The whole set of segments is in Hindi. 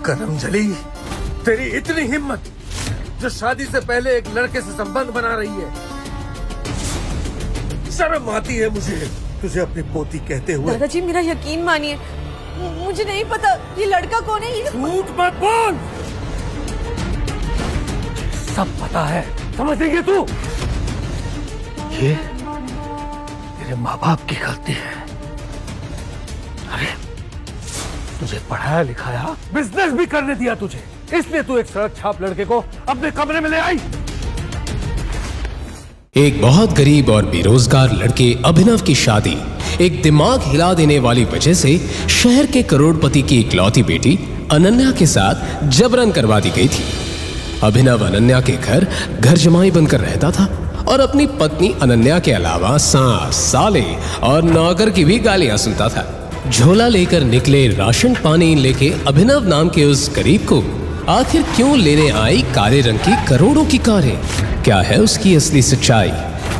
करमजली, तेरी इतनी हिम्मत जो शादी से पहले एक लड़के से संबंध बना रही है। शर्म आती है मुझे तुझे अपनी पोती कहते हुए। दादाजी मेरा यकीन मानिए, मुझे नहीं पता ये लड़का कौन है। झूठ मत बोल, सब पता है, समझ रही है तू? ये तेरे माँ बाप की गलती है। अरे तुझे पढ़ाया लिखाया, बिजनेस भी करने दिया तुझे, इसलिए तू एक सड़क छाप लड़के को अपने कमरे में ले आई। एक बहुत गरीब और बेरोजगार लड़के अभिनव की शादी एक दिमाग हिला देने वाली वजह से शहर के करोड़पति की इकलौती बेटी अनन्या के साथ जबरन करवा दी गई थी। अभिनव अनन्या के घर जमाई बनकर रहता था और अपनी पत्नी अनन्या के अलावा सास, साले और नौकर की भी गालियां सुनता था। झोला लेकर निकले राशन पानी लेके अभिनव नाम के उस गरीब को आखिर क्यों लेने आई काले रंग की करोड़ों की कारें? क्या है उसकी असली सच्चाई?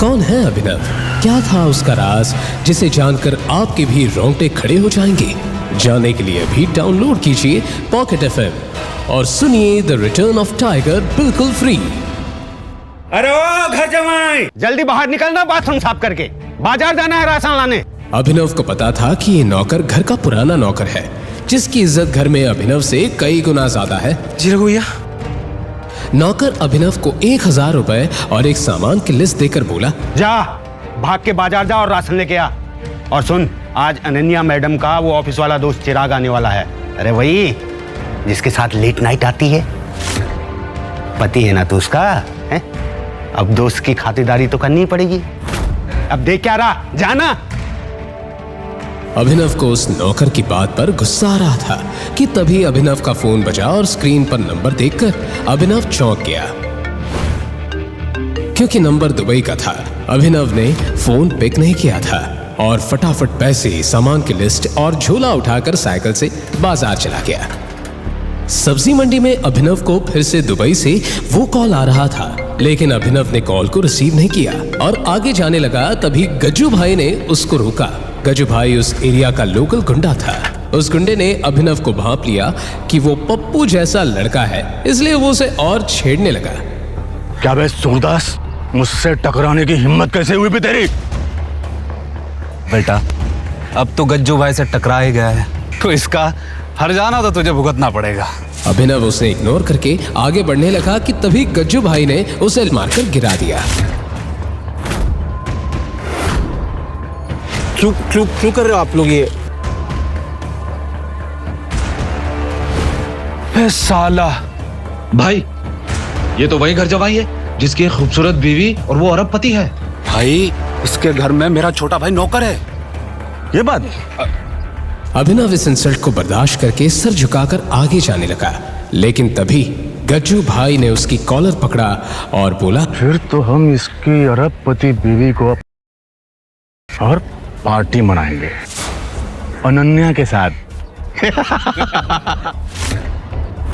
कौन है अभिनव? क्या था उसका राज जिसे जानकर आपके भी रोंगटे खड़े हो जाएंगे? जानने के लिए अभी डाउनलोड कीजिए पॉकेट FM और सुनिए द रिटर्न ऑफ टाइगर बिल्कुल फ्री। अरे ओ घर जमाई, जल्दी बाहर निकलना, बाथरूम साफ करके बाजार जाना है राशन लाने। अभिनव को पता था कि ये नौकर घर का पुराना नौकर है जिसकी इज्जत घर में अभिनव से कई गुना ज्यादा है। जी रघुया। नौकर अभिनव को 1000 रुपए और एक सामान की लिस्ट देकर बोला, जा भाग के बाजार जा और राशन लेके आ। और सुन, आज अनन्या मैडम का वो ऑफिस वाला दोस्त चिराग आने वाला है। अरे वही जिसके साथ लेट नाइट आती है। पति है ना तू उसका, है? अब दोस्त की खातिरदारी तो करनी पड़ेगी। अब देख क्या रहा, जाना। अभिनव को उस नौकर की बात पर गुस्सा आ रहा था कि तभी अभिनव का फोन बजा और स्क्रीन पर नंबर देखकर अभिनव चौंक गया क्योंकि नंबर दुबई का था। अभिनव ने फोन पिक नहीं किया था और फटाफट पैसे, सामान की लिस्ट और झोला उठाकर साइकिल से बाजार चला गया। सब्जी मंडी में अभिनव को फिर से दुबई से वो कॉल आ रहा था, लेकिन अभिनव ने कॉल को रिसीव नहीं किया और आगे जाने लगा। तभी गज्जू भाई ने उसको रोका। गज्जू भाई उस एरिया का लोकल गुंडा था। उस गुंडे ने अभिनव को भांप लिया कि वो पप्पू जैसा लड़का है, इसलिए वो उसे और छेड़ने लगा। क्या बे सूरदास, मुझसे टकराने की हिम्मत कैसे हुई भी तेरी? बेटा, अब तो गज्जू भाई से टकरा ही गया है तो इसका हर जाना तो तुझे भुगतना पड़ेगा। अभिनव उसे इग्नोर करके आगे बढ़ने लगा कि तभी गज्जू भाई ने उसे मारकर गिरा दिया। क्यों कर रहे हो आप लोग ये? साला भाई, ये तो वही घर जमाई है जिसकी एक खूबसूरत बीवी और वो अरबपति है। भाई, इसके घर में मेरा छोटा भाई नौकर है। ये बात। अभिनव इस इंसल्ट को बर्दाश्त करके सर झुकाकर आगे जाने लगा, लेकिन तभी गज्जू भाई ने उसकी कॉलर पकड़ा और बोला, फिर तो हम इसकी अरबपति बीवी को और पार्टी मनाएंगे अनन्या के साथ।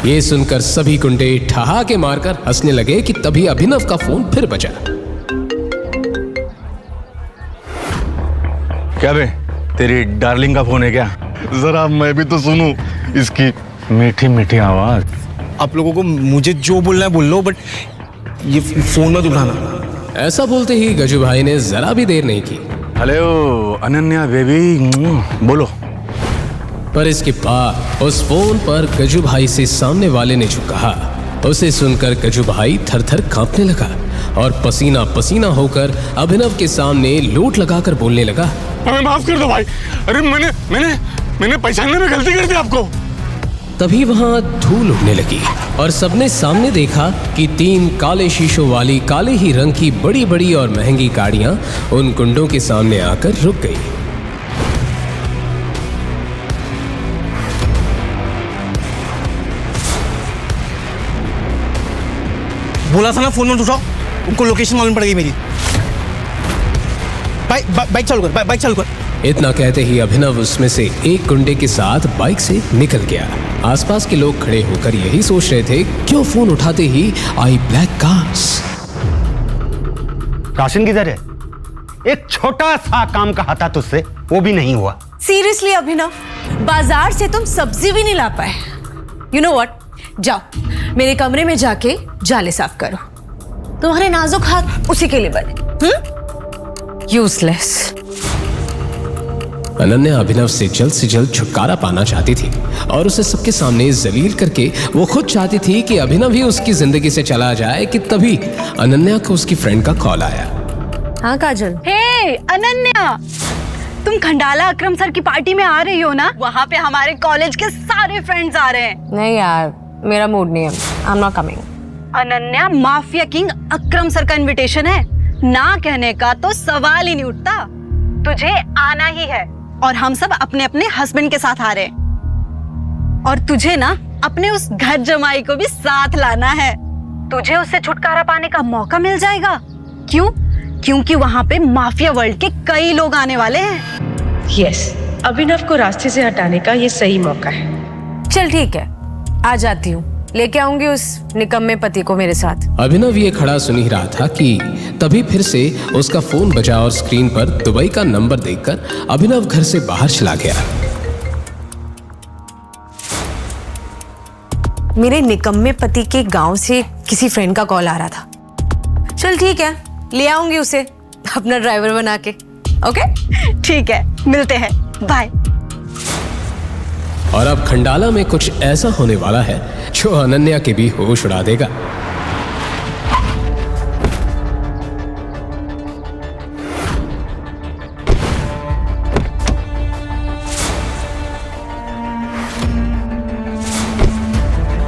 ये सुनकर सभी गुंडे ठहाके मारकर हंसने लगे कि तभी अभिनव का फोन फिर बजा। क्या बे, तेरी डार्लिंग का फोन है क्या? जरा मैं भी तो सुनूं इसकी मीठी मीठी आवाज। आप लोगों को मुझे जो बोलना है बोल लो, बट ये फोन मत उठाना। ऐसा बोलते ही गज्जू भाई ने जरा भी देर नहीं की। हेलो अनन्या बेबी, बोलो। पर इसके बाद उस फोन पर गज्जू भाई से सामने वाले ने जो कहा उसे सुनकर गज्जू भाई थर-थर कांपने लगा और पसीना पसीना होकर अभिनव के सामने लोट लगाकर बोलने लगा, हमें माफ कर दो भाई। अरे मैंने पहचानने में गलती कर दी आपको। तभी वहां धूल उड़ने लगी और सबने सामने देखा कि 3 काले शीशों वाली काले ही रंग की बड़ी बड़ी और महंगी गाड़ियां उन गुंडों के सामने आकर रुक गई। बोला था ना फोन मत उठाओ, उनको लोकेशन मालूम पड़ गई मेरी। बाइक चालू कर, बाइक चालू कर। इतना कहते ही अभिनव उसमें से एक गुंडे के साथ बाइक से निकल गया। आसपास के लोग खड़े होकर यही सोच रहे थे, क्यों फोन उठाते ही आई ब्लैक कार्स। राशन किधर है? एक छोटा सा काम कहा था तुझसे, वो भी नहीं हुआ। सीरियसली अभिनव, बाजार से तुम सब्जी भी नहीं ला पाए। यू नो व्हाट, जाओ मेरे कमरे में जाके जाले साफ करो। तुम्हारे नाजुक हाथ उसी के लिए बने। यूजलेस। अनन्या अभिनव से जल्द छुटकारा पाना चाहती थी और उसे सबके सामने जलील करके वो खुद चाहती थी कि अभिनव ही उसकी जिंदगी से चला जाए कि तभी अनन्या को उसकी फ्रेंड का कॉल आया। हाँ काजल। हे अनन्या, तुम खंडाला अकरम सर की पार्टी में आ रही हो ना? वहाँ पे हमारे कॉलेज के सारे फ्रेंड्स आ रहे हैं। नहीं यार, मेरा मूड नहीं है, I am not coming. Ananya, mafia king Akram sir का इनविटेशन है, ना कहने का तो सवाल ही नहीं उठता। तुझे आना ही है और हम सब अपने अपने हस्बैंड के साथ आ रहे हैं। और तुझे ना अपने उस घर जमाई को भी साथ लाना है। तुझे उससे छुटकारा पाने का मौका मिल जाएगा। क्यों? क्योंकि वहाँ पे माफिया वर्ल्ड के कई लोग आने वाले हैं। यस, अभिनव को रास्ते से हटाने का ये सही मौका है। चल ठीक है, आ जाती हूँ, लेके आऊंगी उस निकम्मे पति को मेरे साथ। अभिनव ये खड़ा सुन ही रहा था कि तभी फिर से उसका फोन बजा और स्क्रीन पर दुबई का नंबर देखकर अभिनव घर से बाहर चला गया। मेरे निकम्मे पति के गांव से किसी फ्रेंड का कॉल आ रहा था। चल ठीक है, ले आऊंगी उसे अपना ड्राइवर बना के। ओके ठीक है, मिलते हैं, बाय। और अब खंडाला में कुछ ऐसा होने वाला है जो अनन्या के भी होश उड़ा देगा।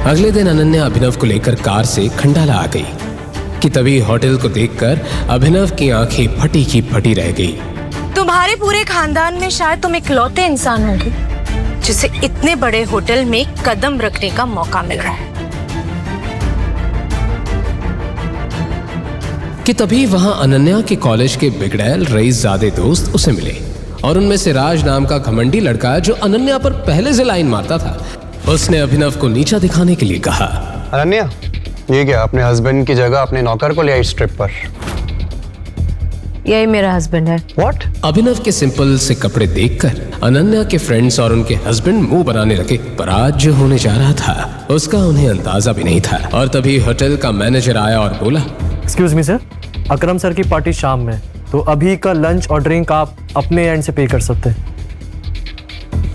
अगले दिन अनन्या अभिनव को लेकर कार से खंडाला आ गई कि तभी होटल को देखकर अभिनव की आंखें फटी की फटी रह गई। तुम्हारे पूरे खानदान में शायद तुम इकलौते इंसान होंगे जिसे इतने बड़े होटल में कदम रखने का मौका मिल रहा है। कि तभी वहां अनन्या के कॉलेज के बिगड़ैल रईसजादे दोस्त उसे मिले और उनमें से राज नाम का घमंडी लड़का जो अनन्या पर पहले से लाइन मारता था, उसने अभिनव को नीचा दिखाने के लिए कहा, अनन्या, ये क्या अपने हस्बैंड की जगह अपने नौकर को ले आई इस ट्रिप पर? यही मेरा हस्बैंड है। व्हाट? अभिनव के सिंपल से कपड़े देखकर अनन्या के फ्रेंड्स और उनके हस्बैंड मुंह बनाने लगे, पर आज जो होने जा रहा था उसका उन्हें अंदाजा भी नहीं था। और तभी होटल का मैनेजर आया और बोला, एक्सक्यूज मी सर, अकरम सर की पार्टी शाम में, तो अभी का लंच और ड्रिंक आप अपने एंड से पे कर सकते हैं।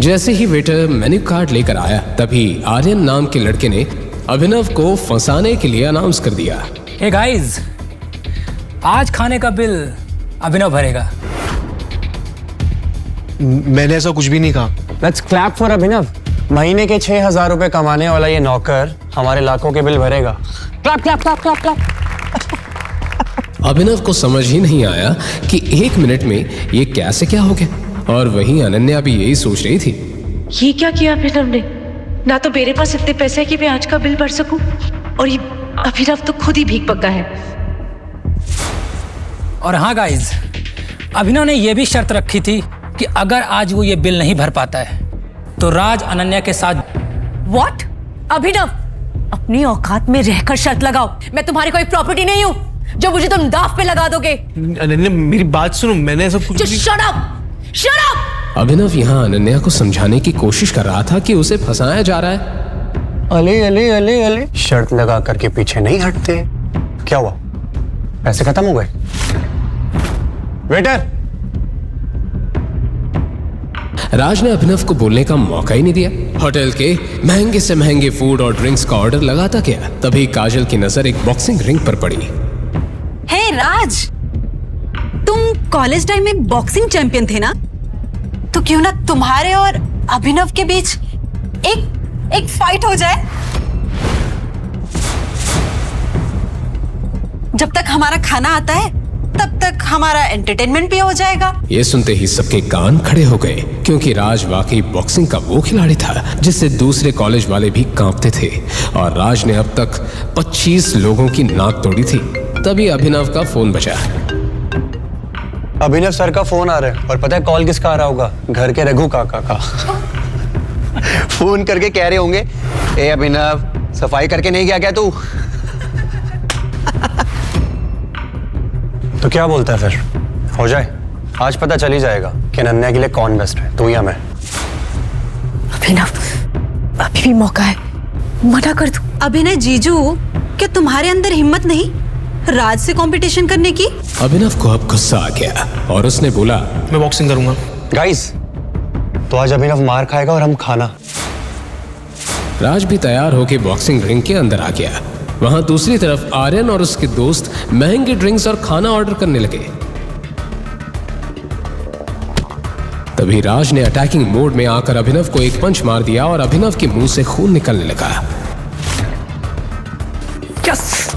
जैसे ही वेटर मेन्यू कार्ड लेकर आया तभी आर्यन नाम के लड़के ने अभिनव को फंसाने के लिए अनाउंस कर दिया, हे गाइस, आज खाने का बिल अभिनव भरेगा। मैंने ऐसा कुछ भी नहीं कहा। लेट्स क्लैप फॉर अभिनव। महीने के 6,000 रुपए कमाने वाला ये नौकर हमारे लाखों के बिल भरेगा। Clap clap clap clap clap. Abhinav को समझ ही नहीं आया कि 1 मिनट में ये कैसे क्या हो गया। और वहीं अनन्या भी यही सोच रही थी, ये क्या किया अभिनव ने? ना तो मेरे पास इतने पैसे है कि मैं आज का बिल भर सकूं, और ये अभिनव तो खुद ही भीख पक्का है। और हाँ गाइस, अभिनव ने यह भी शर्त रखी थी कि अगर आज वो ये बिल नहीं भर पाता है तो राज अनन्या के साथ। व्हाट? अभिनव, अपनी औकात में रहकर शर्त लगाओ। मैं तुम्हारी कोई प्रॉपर्टी नहीं हूँ जो मुझे तुम दाव पे लगा दोगे। अनन्या, मेरी बात सुनो, मैंने ऐसा कुछ Just shut up! Shut up! अभिनव यहाँ अनन्या को समझाने की कोशिश कर रहा था कि उसे फंसाया जा रहा है। अले अले अले अले, शर्त लगा करके पीछे नहीं हटते। क्या हुआ? पैसे खत्म हो गए? वेटर! राज ने अभिनव को बोलने का मौका ही नहीं दिया। होटल के महंगे से महंगे फूड और ड्रिंक्स का ऑर्डर लगाता गया। तभी काजल की नजर एक बॉक्सिंग रिंग पर पड़ी। हे राज, तुम कॉलेज टाइम में बॉक्सिंग चैंपियन थे ना? तो क्यों ना तुम्हारे और अभिनव के बीच एक फाइट हो जाए? जब तक हमारा खाना आता है तब तक हमारा एंटरटेनमेंट भी हो जाएगा। ये सुनते ही सबके कान खड़े हो गए, क्योंकि राज वाकई बॉक्सिंग का वो खिलाड़ी था जिससे दूसरे कॉलेज वाले भी कांपते थे। और राज ने अब तक 25 लोगों की नाक तोड़ी थी। तभी अभिनव का फोन बजा। अभिनव सर का फोन आ रहा है, और पता है कॉल किसका आ रहा होगा? घर के रघु काका का। फोन करके कह रहे होंगे, ए अभिनव, सफाई करके नहीं गया क्या तू? तो क्या बोलता है फिर? हो जाए, आज पता चल ही जाएगा कि अनन्या के लिए कौन बेस्ट है, तू या मैं। अभिनव, अभी भी मौका है, मना कर दो। अभिनय जीजू, क्या तुम्हारे अंदर हिम्मत नहीं राज से कंपटीशन करने की? अभिनव को अब गुस्सा आ गया और उसने बोला, मैं बॉक्सिंग करूंगा। गाइस, तो आज अभिनव मार खाएगा और हम खाना। राज भी तैयार होकर बॉक्सिंग रिंग के अंदर आ गया। वहां दूसरी तरफ आर्यन और उसके दोस्त महंगे ड्रिंक्स और खाना ऑर्डर करने लगे। तभी राज ने अटैकिंग मोड में आकर अभिनव को एक पंच मार दिया और अभिनव के मुंह से खून निकलने लगा। यस!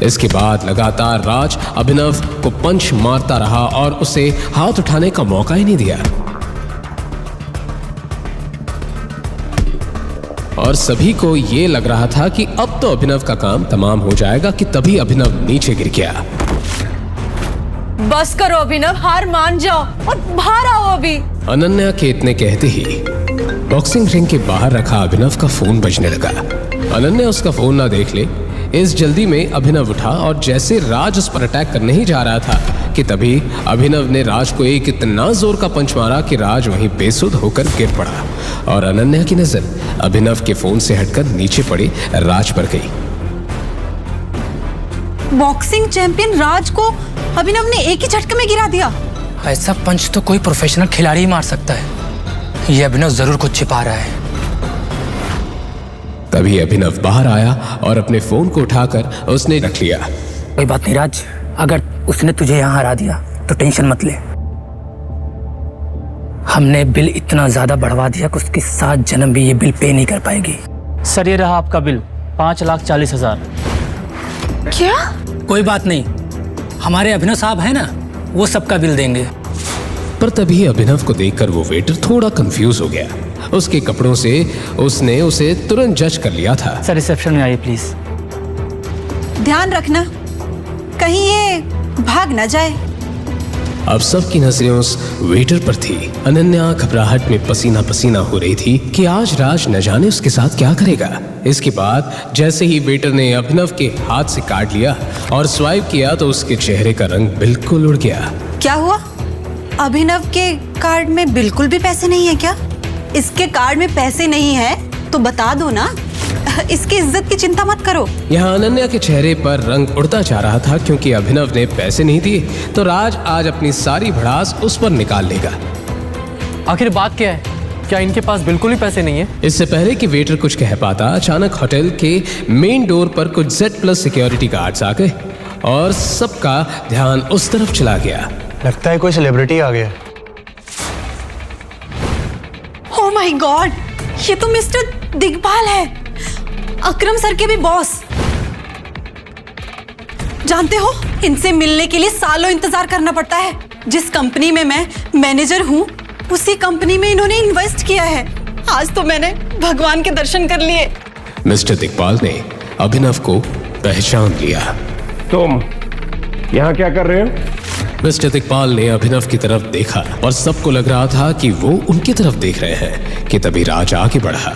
इसके बाद लगातार राज अभिनव को पंच मारता रहा और उसे हाथ उठाने का मौका ही नहीं दिया। और सभी को यह लग रहा था कि अब तो अभिनव का काम तमाम हो जाएगा कि तभी अभिनव नीचे गिर गया। बस करो अभिनव, हार मान जाओ और बाहर आओ अभी। अनन्या के इतने कहते ही बॉक्सिंग रिंग के बाहर रखा अभिनव का फोन बजने लगा। अनन्या उसका फोन ना देख ले, इस जल्दी में अभिनव उठा और जैसे राज उस पर अटैक करने ही जा रहा था कि तभी अभिनव ने राज को एक इतना जोर का पंच मारा कि राज वहीं बेसुध होकर गिर पड़ा और अनन्या की नजर अभिनव के फोन से हटकर नीचे पड़ी राज पर गई। बॉक्सिंग चैंपियन राज को अभिनव ने एक ही झटके में गिरा दिया। ऐसा पंच तो कोई प्रोफेशनल खिलाड़ी ही मार सकता है। ये अभिनव जरूर कुछ छिपा रहा है। तभी अभिनव बाहर आया और अपने फोन को उठाकर उसने रख लिया। कोई बात नहीं राज, अगर उसने तुझे यहाँ हरा दिया तो टेंशन मत ले। हमने बिल इतना ज्यादा बढ़वा दिया कि उसकी 7 जन्म भी ये बिल पे नहीं कर पाएगी। सर ये रहा आपका बिल, 5,40,000। क्या? कोई बात नहीं, हमारे अभिनव साहब है ना, वो सबका बिल देंगे। पर तभी अभिनव को देखकर वो वेटर थोड़ा कंफ्यूज हो गया। उसके कपड़ों से उसने उसे तुरंत जज कर लिया था। सर रिसेप्शन में आइए प्लीज। ध्यान रखना कहीं ये भाग ना जाए। अब सबकी नजरें उस वेटर पर थी। अनन्या घबराहट में पसीना पसीना हो रही थी कि आज राज न जाने उसके साथ क्या करेगा। इसके बाद जैसे ही वेटर ने अभिनव के हाथ से काट लिया और स्वाइप किया तो उसके चेहरे का रंग बिल्कुल उड़ गया। क्या हुआ? अभिनव के कार्ड में बिल्कुल भी पैसे नहीं है क्या? इसके कार्ड में पैसे नहीं है तो बता दो ना, इसकी इज्जत की चिंता मत करो। यहाँ अनन्या के चेहरे पर रंग उड़ता जा रहा था क्योंकि अभिनव ने पैसे नहीं दिए तो राज आज अपनी सारी भड़ास उस पर निकाल लेगा। आखिर बात क्या है? क्या इनके पास बिल्कुल ही पैसे नहीं है? इससे पहले कि वेटर कुछ कह पाता, अचानक होटल के मेन डोर पर कुछ Z+ सिक्योरिटी गार्ड्स आ गए और सबका ध्यान उस तरफ चला गया। लगता है कोई सेलिब्रिटी आ गया। ओह माय गॉड, ये तो मिस्टर दिग्पाल है, अकरम सर के भी बॉस। जानते हो, इनसे मिलने के लिए सालों इंतजार करना पड़ता है। जिस कंपनी में मैं मैनेजर हूँ उसी कंपनी में इन्होंने इन्वेस्ट किया है। आज तो मैंने भगवान के दर्शन कर लिए। मिस्टर दिग्पाल ने अभिनव को पहचान लिया। तुम यहाँ क्या कर रहे हो? मिस्टर दिग्पाल ने अभिनव की तरफ देखा और सबको लग रहा था कि वो उनकी तरफ देख रहे हैं कि तभी राज आगे बढ़ा।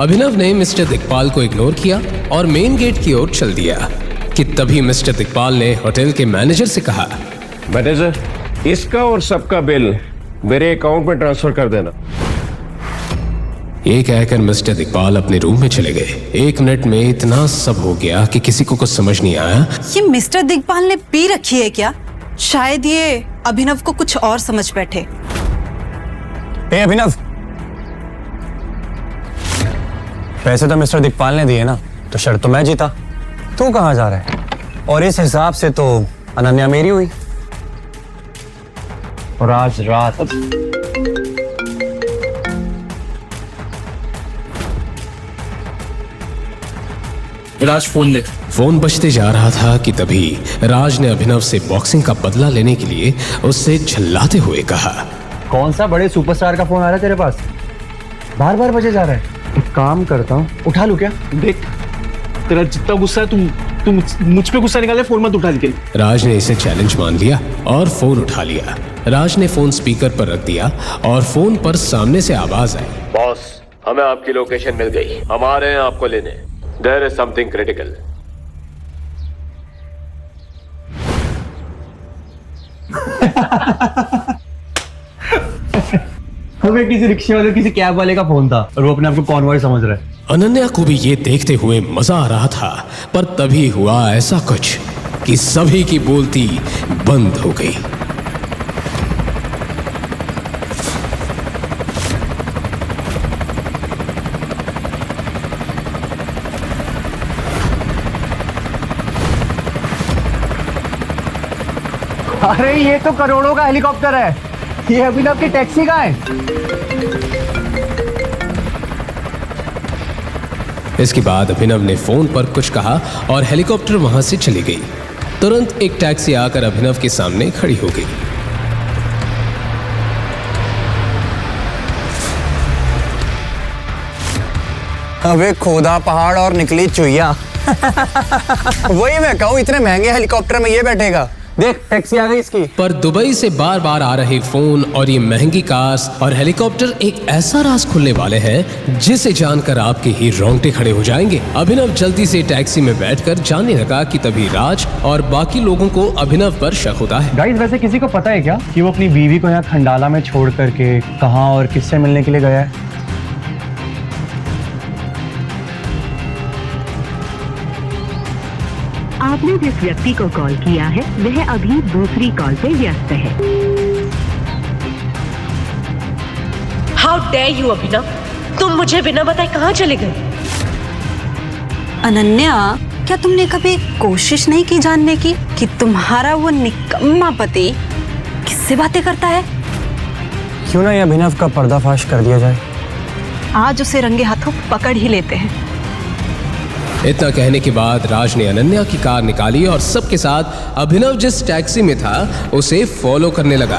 अभिनव ने मिस्टर दिग्पाल को इग्नोर किया और मेन गेट की ओर चल दिया कि तभी मिस्टर दिग्पाल ने होटल के मैनेजर से कहा, मैनेजर, इसका और सबका बिल मेरे अकाउंट में ट्रांसफर कर देना। ये कहकर मिस्टर दिग्पाल अपने रूम में चले गए। 1 मिनट में इतना सब हो गया कि किसी को कुछ समझ नहीं आया। ये मिस्टर दिग्पाल ने पी रखी है क्या? शायद ये अभिनव को कुछ और समझ बैठे। ए अभिनव, पैसे तो मिस्टर दिग्पाल ने दिए ना, तो शर्त तो मैं जीता। तू कहाँ जा रहा है? और इस हिसाब से तो अनन्या मेरी हुई। और आज रात राज फोन दे। फोन बजते जा रहा था कि तभी राज ने अभिनव से बॉक्सिंग का बदला लेने के लिए उससे झल्लाते हुए कहा, कौन सा बड़े सुपरस्टार का फोन आ रहा है तेरे पास? बार बार बजे जा रहा है। एक काम करता हूँ, उठा लूं क्या? देख, तेरा जितना गुस्सा है तू मुझ पे गुस्सा निकाले, फोन मत उठा के। राज ने इसे चैलेंज मान लिया और फोन उठा लिया। राज ने फोन स्पीकर पर रख दिया और फोन पर सामने से आवाज आई, बॉस, हमें आपकी लोकेशन मिल गई, हम आ रहे हैं आपको लेने। There is something critical. हमें किसी रिक्शे वाले किसी कैब वाले का फोन था और वो अपने आप को कॉन्वॉय समझ रहा है। अनन्या को भी ये देखते हुए मजा आ रहा था, पर तभी हुआ ऐसा कुछ कि सभी की बोलती बंद हो गई। अरे ये तो करोड़ों का हेलीकॉप्टर है, ये अभिनव की टैक्सी का है। इसके बाद अभिनव ने फोन पर कुछ कहा और हेलीकॉप्टर वहां से चली गई। तुरंत एक टैक्सी आकर अभिनव के सामने खड़ी हो गई। अबे खोदा पहाड़ और निकली चुईया। वही मैं कहूँ, इतने महंगे हेलीकॉप्टर में ये बैठेगा। देख टैक्सी आ गई इसकी। पर दुबई से बार बार आ रहे फोन और ये महंगी कार्स और हेलीकॉप्टर एक ऐसा राज खुलने वाले हैं जिसे जानकर आपके ही रोंगटे खड़े हो जाएंगे। अभिनव जल्दी से टैक्सी में बैठकर जाने लगा कि तभी राज और बाकी लोगों को अभिनव पर शक होता है। गाइस, वैसे किसी को पता है क्या कि वो अपनी बीवी को यहाँ खंडाला में छोड़ करके कहाँ और किससे मिलने के लिए गया है? आपने जिस व्यक्ति को कॉल किया है वह अभी दूसरी कॉल पे व्यस्त है। हाउ डेयर यू अभिनव, तुम मुझे बिना बताए कहाँ चले गए? अनन्या, क्या तुमने कभी कोशिश नहीं की जानने की कि तुम्हारा वो निकम्मा पति किससे बातें करता है? क्यों ना ये अभिनव का पर्दाफाश कर दिया जाए। आज उसे रंगे हाथों पकड़ ही लेते हैं। इतना कहने के बाद राज ने अनन्या की कार निकाली और सबके साथ अभिनव जिस टैक्सी में था उसे फॉलो करने लगा।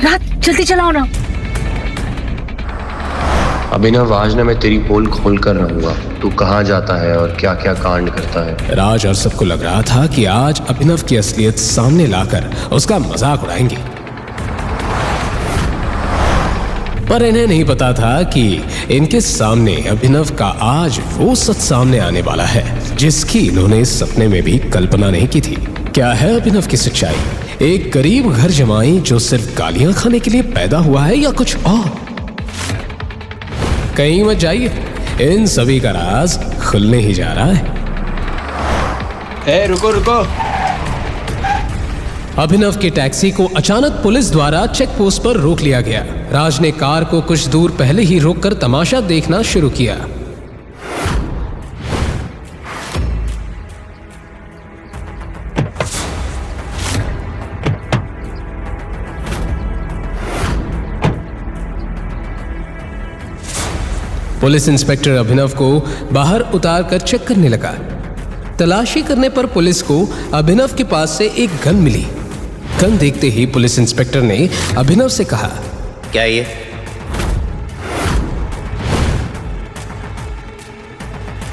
राज जल्दी चलाओ ना। अभिनव, आज ना मैं तेरी पोल खोल कर रहूंगा। तू कहाँ जाता है और क्या क्या कांड करता है। राज और सबको लग रहा था कि आज अभिनव की असलियत सामने लाकर उसका मजाक उड़ाएंगे, पर इन्हें नहीं पता था कि इनके सामने अभिनव का आज वो सच सामने आने वाला है जिसकी इन्होंने सपने में भी कल्पना नहीं की थी। क्या है अभिनव की सच्चाई? एक गरीब घर जमाई जो सिर्फ गालियां खाने के लिए पैदा हुआ है या कुछ और? कहीं मत जाइए, इन सभी का राज खुलने ही जा रहा है। रुको रुको। अभिनव की टैक्सी को अचानक पुलिस द्वारा चेक पोस्ट पर रोक लिया गया। राज ने कार को कुछ दूर पहले ही रोककर तमाशा देखना शुरू किया। पुलिस इंस्पेक्टर अभिनव को बाहर उतारकर चेक करने लगा। तलाशी करने पर पुलिस को अभिनव के पास से एक गन मिली। गन देखते ही पुलिस इंस्पेक्टर ने अभिनव से कहा, क्या ये?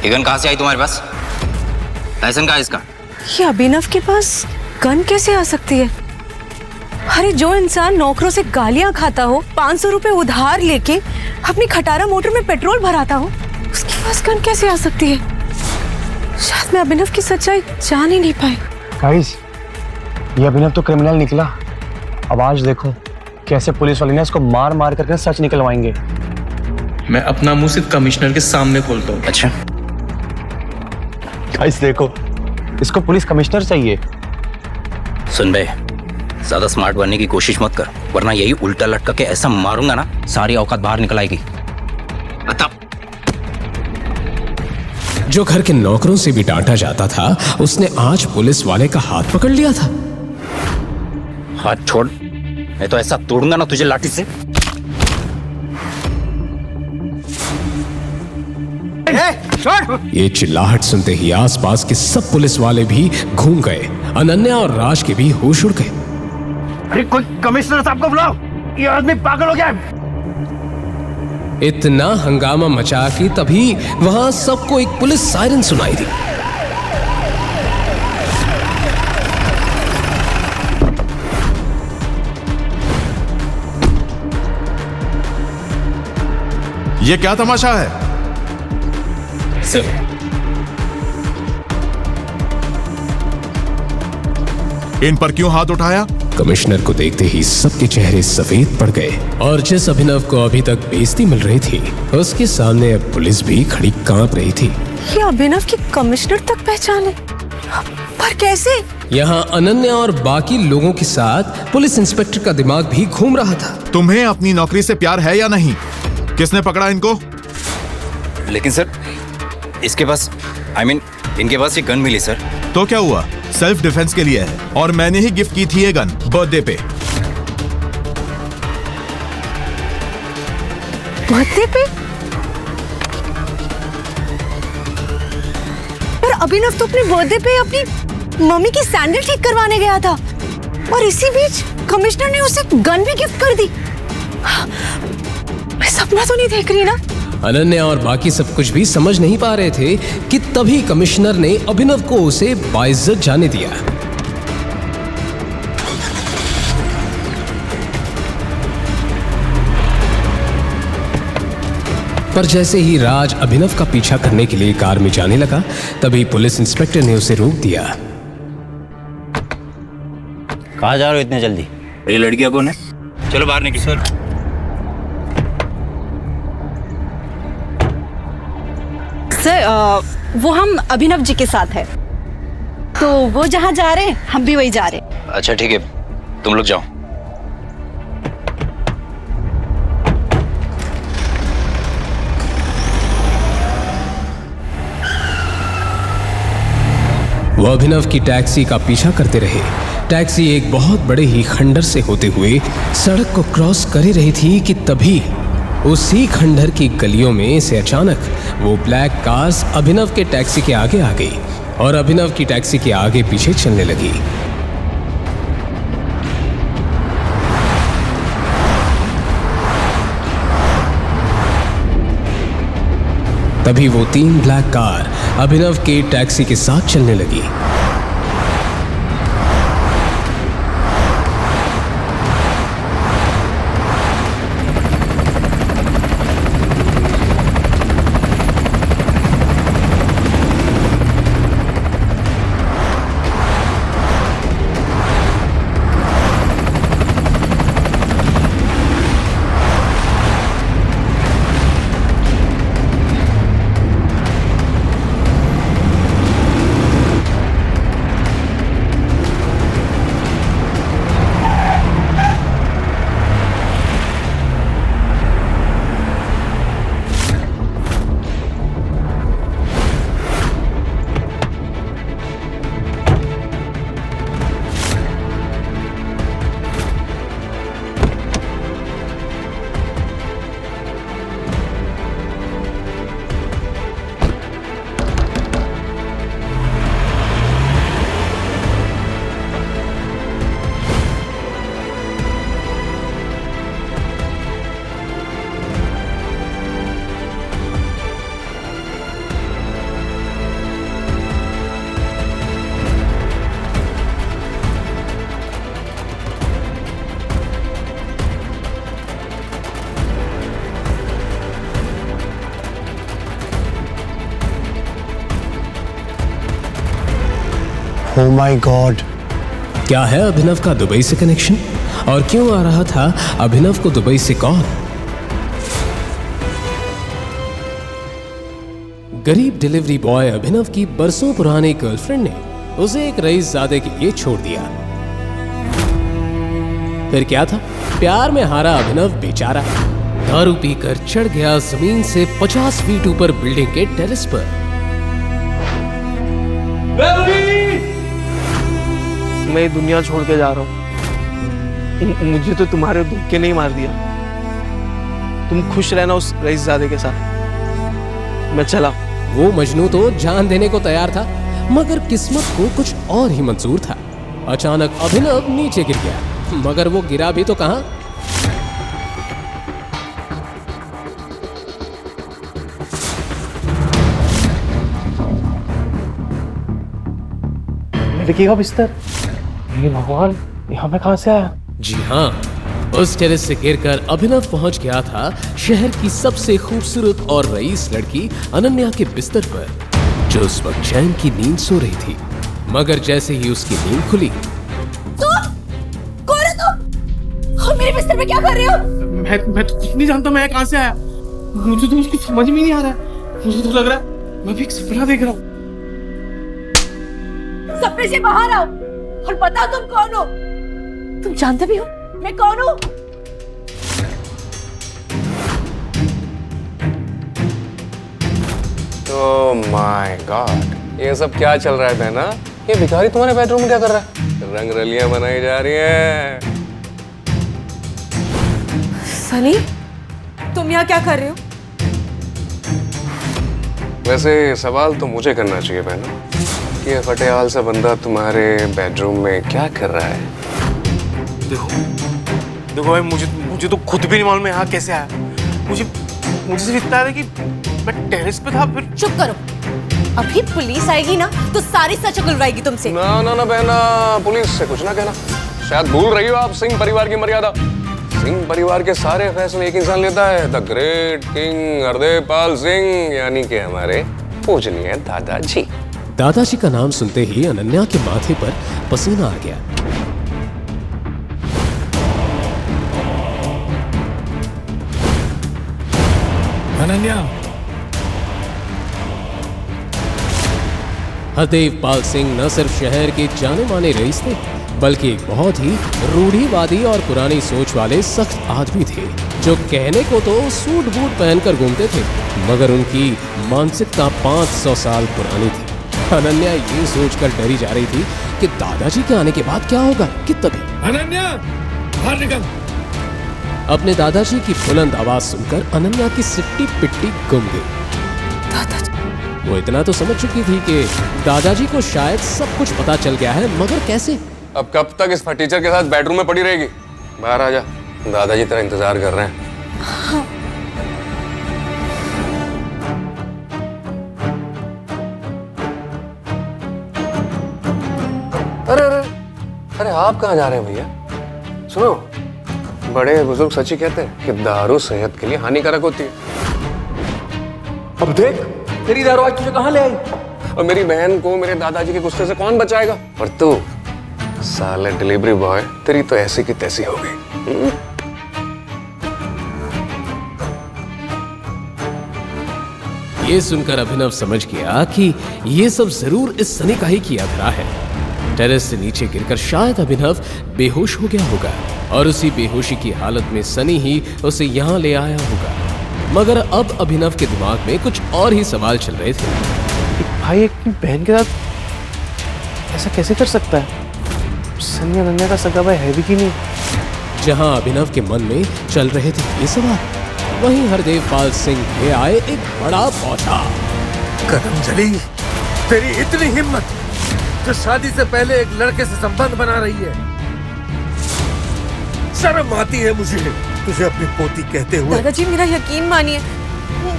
गन कहाँ से आई तुम्हारे पास? लाइसेंस कहाँ है इसका? ये अभिनव के पास गन कैसे आ सकती है? अरे जो इंसान नौकरों से गालियां खाता हो, 500 रुपए उधार लेके अपनी खटारा मोटर में पेट्रोल भराता हो, उसके पास गन कैसे आ सकती है? शायद मैं अभिनव की सच्चाई जान ही नहीं पाई। गाइस, ये अभिनव तो क्रिमिनल निकला। अब आज देखो कैसे पुलिस वाले ने इसको मार मार करके सच निकलवाएंगे। मैं अपना मुंह सिर्फ कमिश्नर के सामने खोलता हूँ। अच्छा गाइस देखो, इसको पुलिस कमिश्नर चाहिए। सुन बे, ज्यादा स्मार्ट बनने की कोशिश मत कर, वरना यही उल्टा लटका के ऐसा मारूंगा ना, सारी औकात बाहर निकल आएगी। जो घर के नौकरों से भी डांटा जाता था उसने आज पुलिस वाले का हाथ पकड़ लिया था। हाथ छोड़, मैं तो ऐसा तोड़ूंगा ना तुझे लाठी से। ये चिल्लाहट सुनते ही आसपास के सब पुलिस वाले भी घूम गए। अनन्या और राज के भी होश उड़ गए। अरे कोई कमिश्नर साहब को बुलाओ, ये आदमी पागल हो गया है। इतना हंगामा मचा कि तभी वहां सबको एक पुलिस सायरन सुनाई दी। ये क्या तमाशा है? सर। इन पर क्यों हाथ उठाया? कमिश्नर को देखते ही सबके चेहरे सफेद पड़ गए और जिस अभिनव को अभी तक बेइज्जती मिल रही थी उसके सामने अब पुलिस भी खड़ी कांप रही थी। ये अभिनव की कमिश्नर तक पहचाने, पर कैसे? यहाँ अनन्या और बाकी लोगों के साथ पुलिस इंस्पेक्टर का दिमाग भी घूम रहा था। तुम्हें अपनी नौकरी से प्यार है या नहीं? किसने पकड़ा इनको? लेकिन सर इसके पास इनके पास ये गन मिली सर। तो क्या हुआ? सेल्फ डिफेंस के लिए है और मैंने ही गिफ्ट की थी ये गन बर्थडे पे। बर्थडे पे? पर अभिनव तो अपने बर्थडे पे अपनी मम्मी की सैंडल ठीक करवाने गया था और इसी बीच कमिश्नर ने उसे गन भी गिफ्ट कर दी। मैं सपना तो नहीं देख रही ना? अनन्या और बाकी सब कुछ भी समझ नहीं पा रहे थे कि तभी कमिश्नर ने अभिनव को उसे बाइज्जत जाने दिया। पर जैसे ही राज अभिनव का पीछा करने के लिए कार में जाने लगा तभी पुलिस इंस्पेक्टर ने उसे रोक दिया। कहाँ जा रहे हो इतने जल्दी? ये लड़कियां कौन है? चलो बाहर निकलो। सर सर वो हम अभिनव जी के साथ है, तो वो जहाँ जा रहे हैं हम भी वही जा रहे हैं। अच्छा ठीक है, तुम लोग जाओ। वो अभिनव की टैक्सी का पीछा करते रहे। टैक्सी एक बहुत बड़े ही खंडर से होते हुए सड़क को क्रॉस कर ही रही थी कि तभी उसी खंडर की गलियों में से अचानक वो ब्लैक कार्स अभिनव के टैक्सी के आगे आ गई और अभिनव की टैक्सी के आगे पीछे चलने लगी। तभी वो 3 ब्लैक कार अभिनव के टैक्सी के साथ चलने लगी। Oh my God! क्या है अभिनव का दुबई से कनेक्शन और क्यों आ रहा था अभिनव को दुबई से कॉल? गरीब डिलीवरी बॉय अभिनव की बरसों पुरानी गर्लफ्रेंड ने उसे एक रईसजादे के लिए छोड़ दिया। फिर क्या था? प्यार में हारा अभिनव बेचारा दारू पीकर चढ़ गया जमीन से 50 फीट ऊपर बिल्डिंग के टेरेस पर। मैं दुनिया छोड़ के जा रहा हूँ। मुझे तो तुम्हारे धोखे नहीं मार दिया। तुम खुश रहना उस रईसजादे के साथ। मैं चला। वो मजनू तो जान देने को तैयार था मगर किस्मत को कुछ और ही मंजूर था। अचानक अभिनव नीचे गिर गया मगर वो गिरा भी तो कहां? लड़की का बिस्तर। ये भगवान, यहाँ में कहां से आया? जी हाँ, उस टेरेस से गिरकर अभिनव पहुंच गया था शहर की सबसे खूबसूरत और रईस लड़की अनन्या के बिस्तर पर, जो उस वक्त चैन की नींद सो रही थी। मगर जैसे ही उसकी नींद खुली, कौन है तुम? और मेरे बिस्तर पे क्या कर रहे हो? मैं तो कुछ नहीं जानता मैं कहां से आया। मुझे तो उसकी समझ में नहीं आ रहा है। मुझे तो लग रहा है मैं भी एक सपना देख रहा हूँ। सपने से बाहर आओ और बताओ तुम कौन हो। तुम जानते भी हो मैं कौन हूँ? ओह माय गॉड, ये सब क्या चल रहा है बहना? ये भिखारी तुम्हारे बेडरूम में क्या कर रहा है? रंग रलियां बनाई जा रही हैं। सनी, तुम यहाँ क्या कर रहे हो? वैसे सवाल तो मुझे करना चाहिए बहना कि ये फटेहाल सा बंदा तुम्हारे बेडरूम में क्या कर रहा है? देखो भाई, मुझे तो खुद भी नहीं मालूम यहाँ कैसे आया। मुझे सिर्फ इतना है कि मैं टेरेस पे था। फिर चुप करो, अभी पुलिस आएगी ना तो सारी सच उगलवाएगी तुमसे। ना बहना, पुलिस से कुछ ना कहना। शायद भूल रही हो आप सिंह परिवार की मर्यादा। सिंह परिवार के सारे फैसले एक इंसान लेता है, the great king Hardev Pal Singh, यानी कि हमारे पूजनीय दादाजी। दादाजी का नाम सुनते ही अनन्या के माथे पर पसीना आ गया। अनन्या, हरदेव पाल सिंह न सिर्फ शहर के जाने माने रईस थे, बल्कि एक बहुत ही रूढ़िवादी और पुरानी सोच वाले सख्त आदमी थे, जो कहने को तो सूट बूट पहनकर घूमते थे, मगर उनकी मानसिकता 500 साल पुरानी थी। अनन्या ये सोचकर डरी जा रही थी कि दादाजी के आने के बाद क्या होगा कि तभी अनन्या बाहर निकल। अपने दादाजी की बुलंद आवाज सुनकर अनन्या की सिट्टी पिट्टी गुम गई। दादाजी? वो इतना तो समझ चुकी थी कि दादाजी को शायद सब कुछ पता चल गया है, मगर कैसे? अब कब तक इस फटीचर के साथ बेडरूम में पड़ी रहेगी? बाहर आ जा, दादाजी तेरा इंतजार कर रहे हैं। हाँ। अरे आप कहाँ जा रहे हैं भैया? सुनो, बड़े बुजुर्ग सच ही कहते हैं कि दारू सेहत के लिए हानिकारक होती है। अब देख, तेरी दारू आज तुझे कहाँ ले आई? और मेरी बहन को मेरे दादाजी के गुस्से से कौन बचाएगा? और तू साले डिलीवरी बॉय, तेरी तो ऐसी की तैसी हो गई। ये सुनकर अभिनव समझ गया कि ये सब जरूर इस सनी का ही किया धरा है। टेरेस से नीचे गिरकर शायद अभिनव बेहोश हो गया होगा और उसी बेहोशी की हालत में सनी ही उसे यहाँ ले आया होगा। मगर अब अभिनव के दिमाग में कुछ और ही सवाल चल रहे थे। भाई अपनी बहन के साथ ऐसा कैसे कर सकता है? सनी अनन्या का सगा भाई है भी कि नहीं? जहां अभिनव के मन में चल रहे थे ये सवाल, वहीं हरदेव पाल सिंह ले आए एक बड़ा पौधा। कदमजली, तेरी इतनी हिम्मत जो शादी से पहले एक लड़के से संबंध बना रही है। शर्म आती है मुझे तुझे अपनी पोती कहते हुए। दादाजी मेरा यकीन मानिए,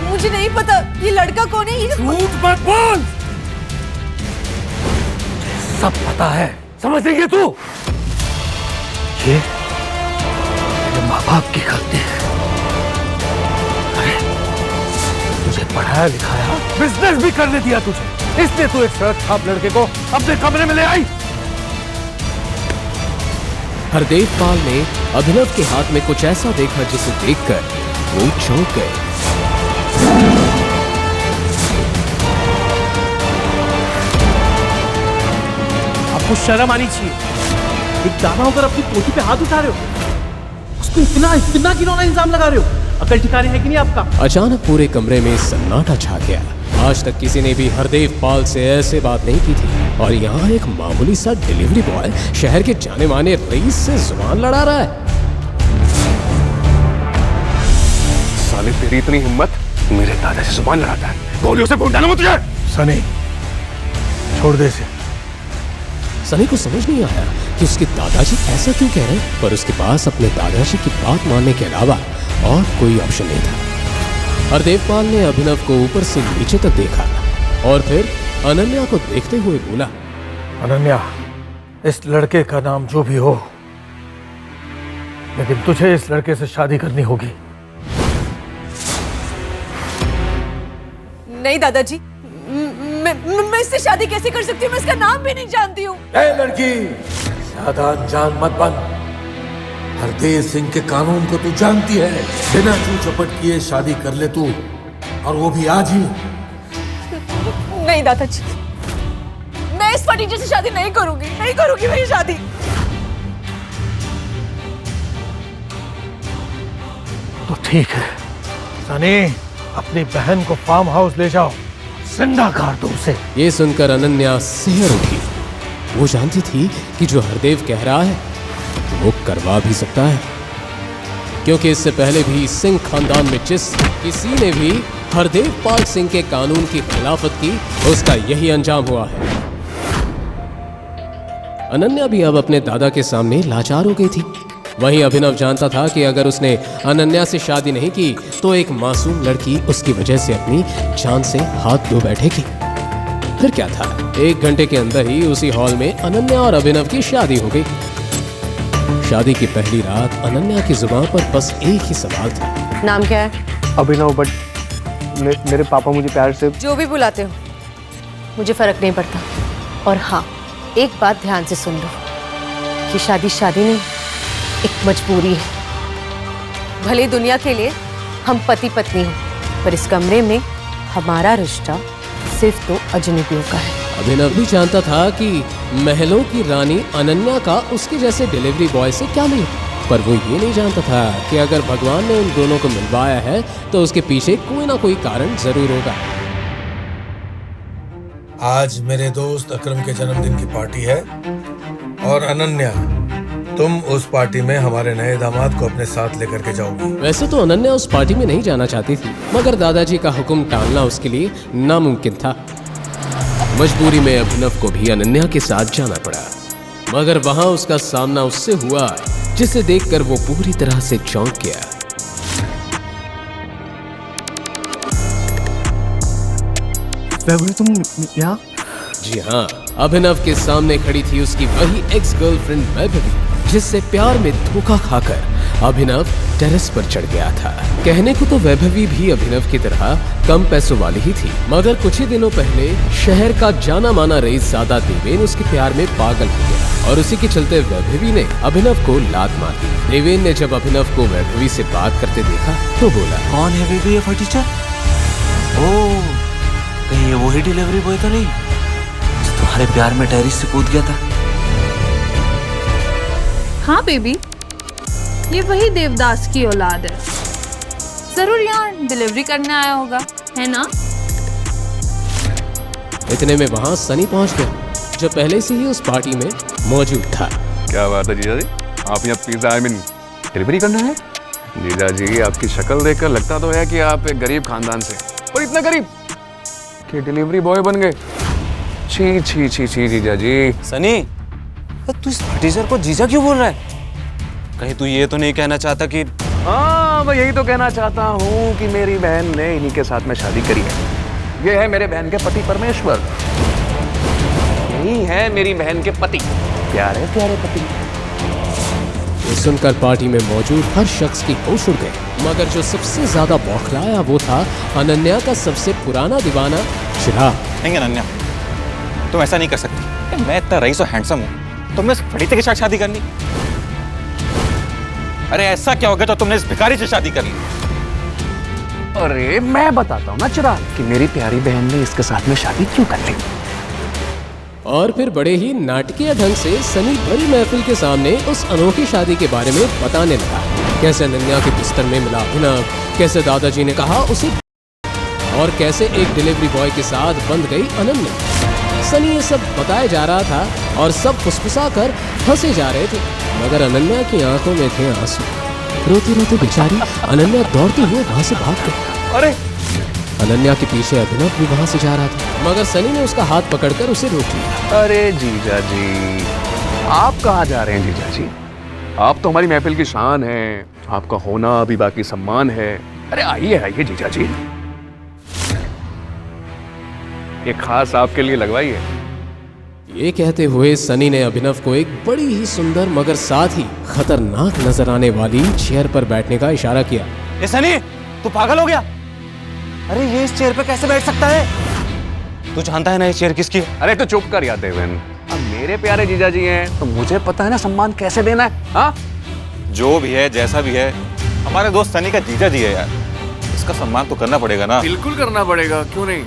मुझे नहीं पता ये लड़का कौन है। झूठ मत बोल, सब पता है, समझ रही है तू? ये मेरे माँ बाप की गलती है। अरे तुझे पढ़ाया लिखाया, बिजनेस भी करने दिया तुझे, इसलिए तू एक शर्ट छाप लड़के को अपने कमरे में ले आई। हरदेव पाल ने अभिनव के हाथ में कुछ ऐसा देखा जिसे देखकर वो चौंक गए। आपको शर्म आनी चाहिए। एक दादा होकर अपनी पोती पे हाथ उठा रहे हो, उसको इतना घिनौना इल्जाम लगा रहे हो। अकल ठिकाने है कि नहीं आपका? अचानक पूरे कमरे में सन्नाटा छा गया। आज तक किसी ने भी हरदेव पाल से ऐसे बात नहीं की थी, और यहाँ एक मामूली सा डिलीवरी बॉय शहर के जाने माने रईस से जुबान लड़ा रहा है। साले तेरी इतनी हिम्मत, मेरे दादा से जुबान लड़ाता है? गोलियों से खून डालूं मैं तुझे। सनी छोड़ दे इसे। सनी को समझ नहीं आया कि उसके दादाजी ऐसा क्यों कह रहे हैं, पर उसके पास अपने दादाजी की बात मानने के अलावा और कोई ऑप्शन नहीं था। हरदेव पाल ने अभिनव को ऊपर से नीचे तक देखा और फिर अनन्या को देखते हुए बोला, अनन्या, इस लड़के का नाम जो भी हो, लेकिन तुझे इस लड़के से शादी करनी होगी। नहीं दादाजी, मैं इससे शादी कैसे कर सकती हूँ? मैं इसका नाम भी नहीं जानती हूँ। ए लड़की, ज्यादा अनजान मत बन। हरदेव सिंह के कानून को तू जानती है। बिना चू चपट किए शादी कर ले तू, और वो भी आज ही। नहीं दादाजी, मैं इस फटीचर से शादी नहीं करूंगी, नहीं करूंगी मैं ये शादी। तो ठीक है सनी, अपनी बहन को फार्म हाउस ले जाओ, जिंदा गाड़ दो उसे। ये सुनकर अनन्या सिहर उठी। वो जानती थी कि जो हरदेव कह रहा है वो करवा भी सकता है, क्योंकि इससे पहले भी सिंह खानदान में जिस किसी ने भी हरदेव पाल सिंह के कानून की खिलाफत की, उसका यही अंजाम हुआ है। अनन्या भी अब अपने दादा के सामने लाचार हो गई थी। वहीं अभिनव जानता था कि अगर उसने अनन्या से शादी नहीं की तो एक मासूम लड़की उसकी वजह से अपनी जान से हाथ धो बैठेगी। फिर क्या था, 1 घंटे के अंदर ही उसी हॉल में अनन्या और अभिनव की शादी हो गई। शादी की पहली रात अनन्या की जुबान पर बस एक ही सवाल था। नाम क्या है? अभिनव, बट मेरे पापा मुझे प्यार से जो भी बुलाते हो मुझे फर्क नहीं पड़ता। और हाँ, एक बात ध्यान से सुन लो, कि शादी शादी नहीं, एक मजबूरी है। भले दुनिया के लिए हम पति पत्नी हैं, पर इस कमरे में हमारा रिश्ता सिर्फ 2 अजनबियों का है। अभिनव भी जानता था कि महलों की रानी अनन्या का उसके जैसे डिलीवरी बॉय से क्या मिले, पर वो ये नहीं जानता था कि अगर भगवान ने उन दोनों को मिलवाया है तो उसके पीछे कोई ना कोई कारण जरूर होगा। आज मेरे दोस्त अकरम के जन्मदिन की पार्टी है, और अनन्या, तुम उस पार्टी में हमारे नए दामाद को अपने साथ लेकर के जाओगी। वैसे तो अनन्या उस पार्टी में नहीं जाना चाहती थी, मगर दादाजी का हुक्म टालना उसके लिए नामुमकिन था। मजबूरी में अभिनव को भी अनन्या के साथ जाना पड़ा, मगर वहां उसका सामना उससे हुआ जिसे देखकर वो पूरी तरह से चौंक गया। तुम यहाँ? जी हाँ, अभिनव के सामने खड़ी थी उसकी वही एक्स गर्लफ्रेंड वैभवी, जिससे प्यार में धोखा खाकर अभिनव टेरेस पर चढ़ गया था। कहने को तो वैभवी भी अभिनव की तरह कम पैसों वाली ही थी, मगर कुछ ही दिनों पहले शहर का जाना माना रईसजादा देवेन उसके प्यार में पागल हो गया, और उसी के चलते वैभवी ने अभिनव को लात मार दी। देवेन ने जब अभिनव को वैभवी से बात करते देखा तो बोला, कौन है बेबी ये फटीचर? ओह, कहीं ये वही डिलीवरी बॉय तो नहीं जो तुम्हारे प्यार में टेरेस से कूद गया था? हाँ बेबी, ये वही देवदास की औलाद है। जरूर यहाँ डिलीवरी करने आया होगा, है ना? इतने में वहां सनी पहुंच गया, जो पहले से ही उस पार्टी में मौजूद था। क्या बात है जीजा जी, आप यहाँ पिज्जा डिलीवरी करना है? जीजा जी, आपकी शक्ल देखकर लगता तो है कि आप एक गरीब खानदान से, और इतना गरीब कि डिलीवरी बॉय बन गए। छी छी छी छी जीजा जी। सनी, तू इस फटीचर को जीजा क्यों बोल रहा है? कहीं तू ये तो नहीं कहना चाहता कि... हाँ, मैं यही तो कहना चाहता हूँ कि मेरी बहन ने इन्हीं के साथ में शादी करी है। ये है मेरे बहन के पति परमेश्वर, यही है मेरी बहन के पति, प्यारे प्यारे पति। ये सुनकर पार्टी में मौजूद हर शख्स की होश उड़ गई, मगर जो सबसे ज्यादा बौखलाया वो था अनन्या का सबसे पुराना दीवाना चिराग। नहीं अनन्या, तुम ऐसा नहीं कर सकती। मैं इतना रईस और हैंडसम हूँ, तुमने इस फटीचर के साथ शादी करनी? अरे ऐसा क्या होगा तो तुमने इस भिखारी से शादी कर ली? अरे मैं बताता हूँ ना चिराग कि मेरी प्यारी बहन ने इसके साथ में शादी क्यों कर ली। और फिर बड़े ही नाटकीय ढंग से सनी बड़ी महफिल के सामने उस अनोखी शादी के बारे में बताने लगा। कैसे अनन्या के बिस्तर में मिला अभिनव, कैसे दादाजी ने कहा उसे, और कैसे एक डिलीवरी बॉय के साथ बंध गई अनन्या। सनी ये सब बताया जा रहा था और सब फुसफुसा कर हंसे जा रहे थे, मगर अनन्या की आंखों में थे आंसू। रोती रोती बेचारी अनन्या दौड़ते हुए वहां से भाग गई। अरे अनन्या के पीछे अभिनव भी वहां से जा रहा था, मगर सनी ने उसका हाथ पकड़कर उसे रोक लिया। अरे जीजा जी, आप कहाँ जा रहे हैं जीजा जी? आप तो हमारी महफिल की शान हैं, आपका होना अभी बाकी सम्मान है। अरे आइए आइए जीजा जी, ये खास आपके लिए लगवाई है। ये कहते हुए सनी ने अभिनव को एक बड़ी ही सुंदर मगर साथ ही खतरनाक नजर आने वाली चेयर पर बैठने का इशारा किया। ए सनी, तू पागल हो गया? अरे ये इस चेयर पे कैसे बैठ सकता है? तू जानता है ना ये चेयर किसकी है? अरे तो चुप कर या देवेन, अब मेरे प्यारे जीजा जी हैं तो मुझे पता है ना सम्मान कैसे देना है। हाँ, जो भी है जैसा भी है, हमारे दोस्त सनी का जीजा जी है यार, इसका सम्मान तो करना पड़ेगा ना। बिल्कुल करना पड़ेगा, क्यों नहीं।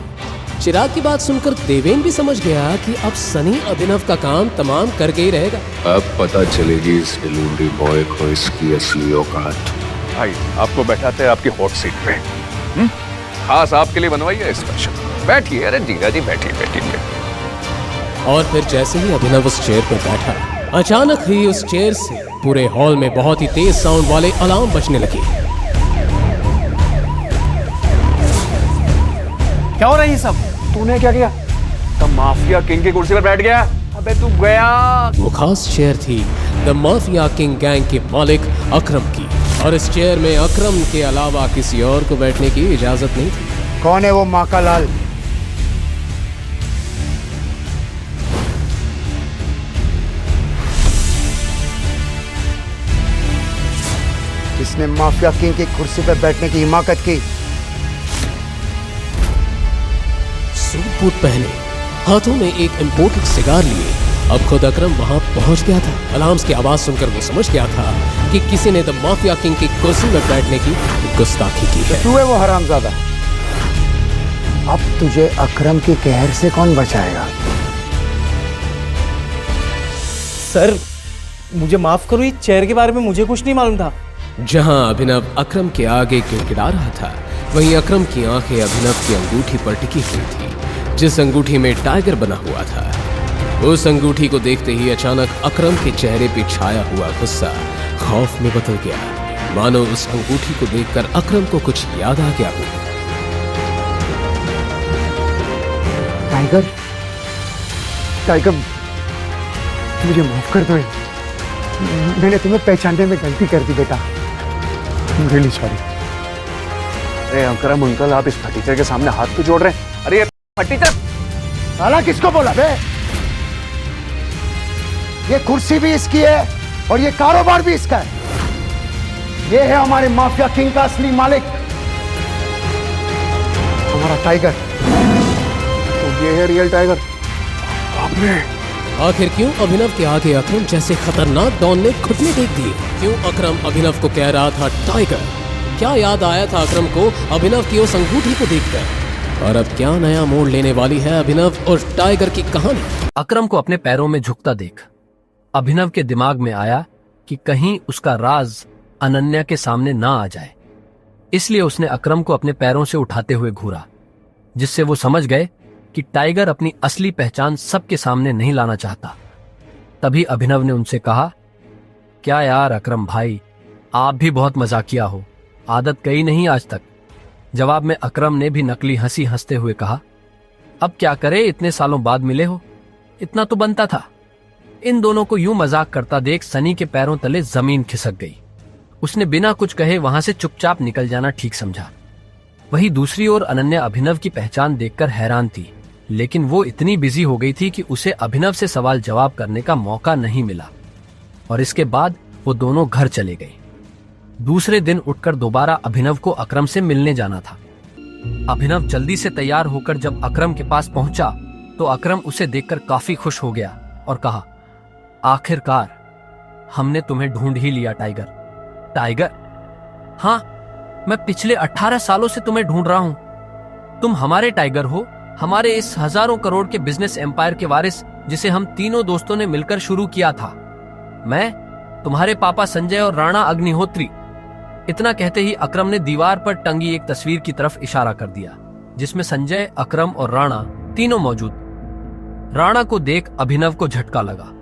चिराग की बात सुनकर देवेन भी समझ गया कि अब सनी अभिनव का काम तमाम करके ही रहेगा। अब पता चलेगी इस डिलीवरी बॉय को इसकी असली औकात। भाई आपको बैठाते हैं आपकी हॉट सीट पे, खास आपके लिए बनवाई है स्पेशल। बैठिए, अरे जीजा जी बैठिए बैठिए। और फिर जैसे ही अभिनव उस चेयर पर बैठा, अचानक ही उस चेयर से पूरे हॉल में बहुत ही तेज साउंड वाले अलार्म बजने लगे। क्या हो रहा है ये सब? तूने क्या किया? द माफिया किंग की कुर्सी पर बैठ गया। अबे तू गया। वो खास चेयर थी द माफिया किंग गैंग के मालिक अकरम की, और इस चेयर में अकरम के अलावा किसी और को बैठने की इजाजत नहीं थी। कौन है वो माँ का लाल? जिसने माफिया किंग की कुर्सी पर बैठने की हिमाकत की? सूट बूट पहने, हाथों में एक इम्पोर्टेड सिगार लिए अब खुद अकरम वहां पहुंच गया था। अलार्म्स की आवाज सुनकर वो समझ गया था कि किसी ने द माफिया किंग की कुर्सी में बैठने की गुस्ताखी की है। तू है वो हरामजादा। अब तुझे अकरम की कहर से कौन बचाएगा? सर मुझे माफ करो, ये चेयर के बारे में मुझे कुछ नहीं मालूम था। जहां अभिनव अकरम के आगे गिड़गिड़ा रहा था, वहीं अकरम की आंखें अभिनव की अंगूठी पर टिकी हुई थी, जिस अंगूठी में टाइगर बना हुआ था। उस अंगूठी को देखते ही अचानक अकरम के चेहरे पे छाया हुआ गुस्सा खौफ में बदल गया, मानो उस अंगूठी को देखकर अकरम को कुछ याद आ गया हो। टाइगर, टाइगर मुझे माफ कर दो। मैंने तुम्हें पहचानने में गलती कर दी बेटा। Really sorry. अरे अकरम अंकल, आप इस फटीचर के सामने हाथ क्यों जोड़ रहे हैं? अरे फटीचर साला किसको बोला बे? ये कुर्सी भी इसकी है और ये कारोबार भी इसका है। ये है हमारे माफिया किंग का असली मालिक, हमारा टाइगर। तो ये है रियल टाइगर। आपने आखिर क्यों अभिनव के आगे अकरम जैसे खतरनाक डॉन ने घुटने टेक दिए? क्यों अकरम अभिनव को कह रहा था टाइगर? क्या याद आया था अकरम को अभिनव की उस अंगूठी को देखकर? और अब क्या नया मोड़ लेने वाली है अभिनव और टाइगर की कहानी? अकरम को अपने पैरों में झुकता देख अभिनव के दिमाग में आया कि कहीं उसका राज अनन्या के सामने ना आ जाए, इसलिए उसने अकरम को अपने पैरों से उठाते हुए घूरा, जिससे वो समझ गए कि टाइगर अपनी असली पहचान सबके सामने नहीं लाना चाहता। तभी अभिनव ने उनसे कहा, क्या यार अकरम भाई, आप भी बहुत मजाकिया हो, आदत गई नहीं आज तक। जवाब में अकरम ने भी नकली हंसी हंसते हुए कहा, अब क्या करे, इतने सालों बाद मिले हो, इतना तो बनता था। इन दोनों को यूं मजाक करता देख सनी के पैरों तले जमीन खिसक गई। उसने बिना कुछ कहे वहां से चुपचाप निकल जाना ठीक समझा। वहीं दूसरी ओर अनन्या अभिनव की पहचान देखकर हैरान थी, लेकिन वो इतनी बिजी हो गई थी कि उसे अभिनव से सवाल जवाब करने का मौका नहीं मिला, और इसके बाद वो दोनों घर चले गए। दूसरे दिन उठकर दोबारा अभिनव को अकरम से मिलने जाना था। अभिनव जल्दी से तैयार होकर जब अकरम के पास पहुंचा तो अकरम उसे देखकर काफी खुश हो गया और कहा, आखिरकार हमने तुम्हें ढूंढ ही लिया टाइगर। टाइगर? हाँ, मैं पिछले 18 सालों से तुम्हें ढूंढ रहा हूं। तुम हमारे टाइगर हो, हमारे इस हजारों करोड़ के बिजनेस एम्पायर के वारिस, जिसे हम तीनों दोस्तों ने मिलकर शुरू किया था। मैं, तुम्हारे पापा संजय और राणा अग्निहोत्री। इतना कहते ही अकरम ने दीवार पर टंगी एक तस्वीर की तरफ इशारा कर दिया, जिसमें संजय, अकरम और राणा तीनों मौजूद। राणा को देख अभिनव को झटका लगा।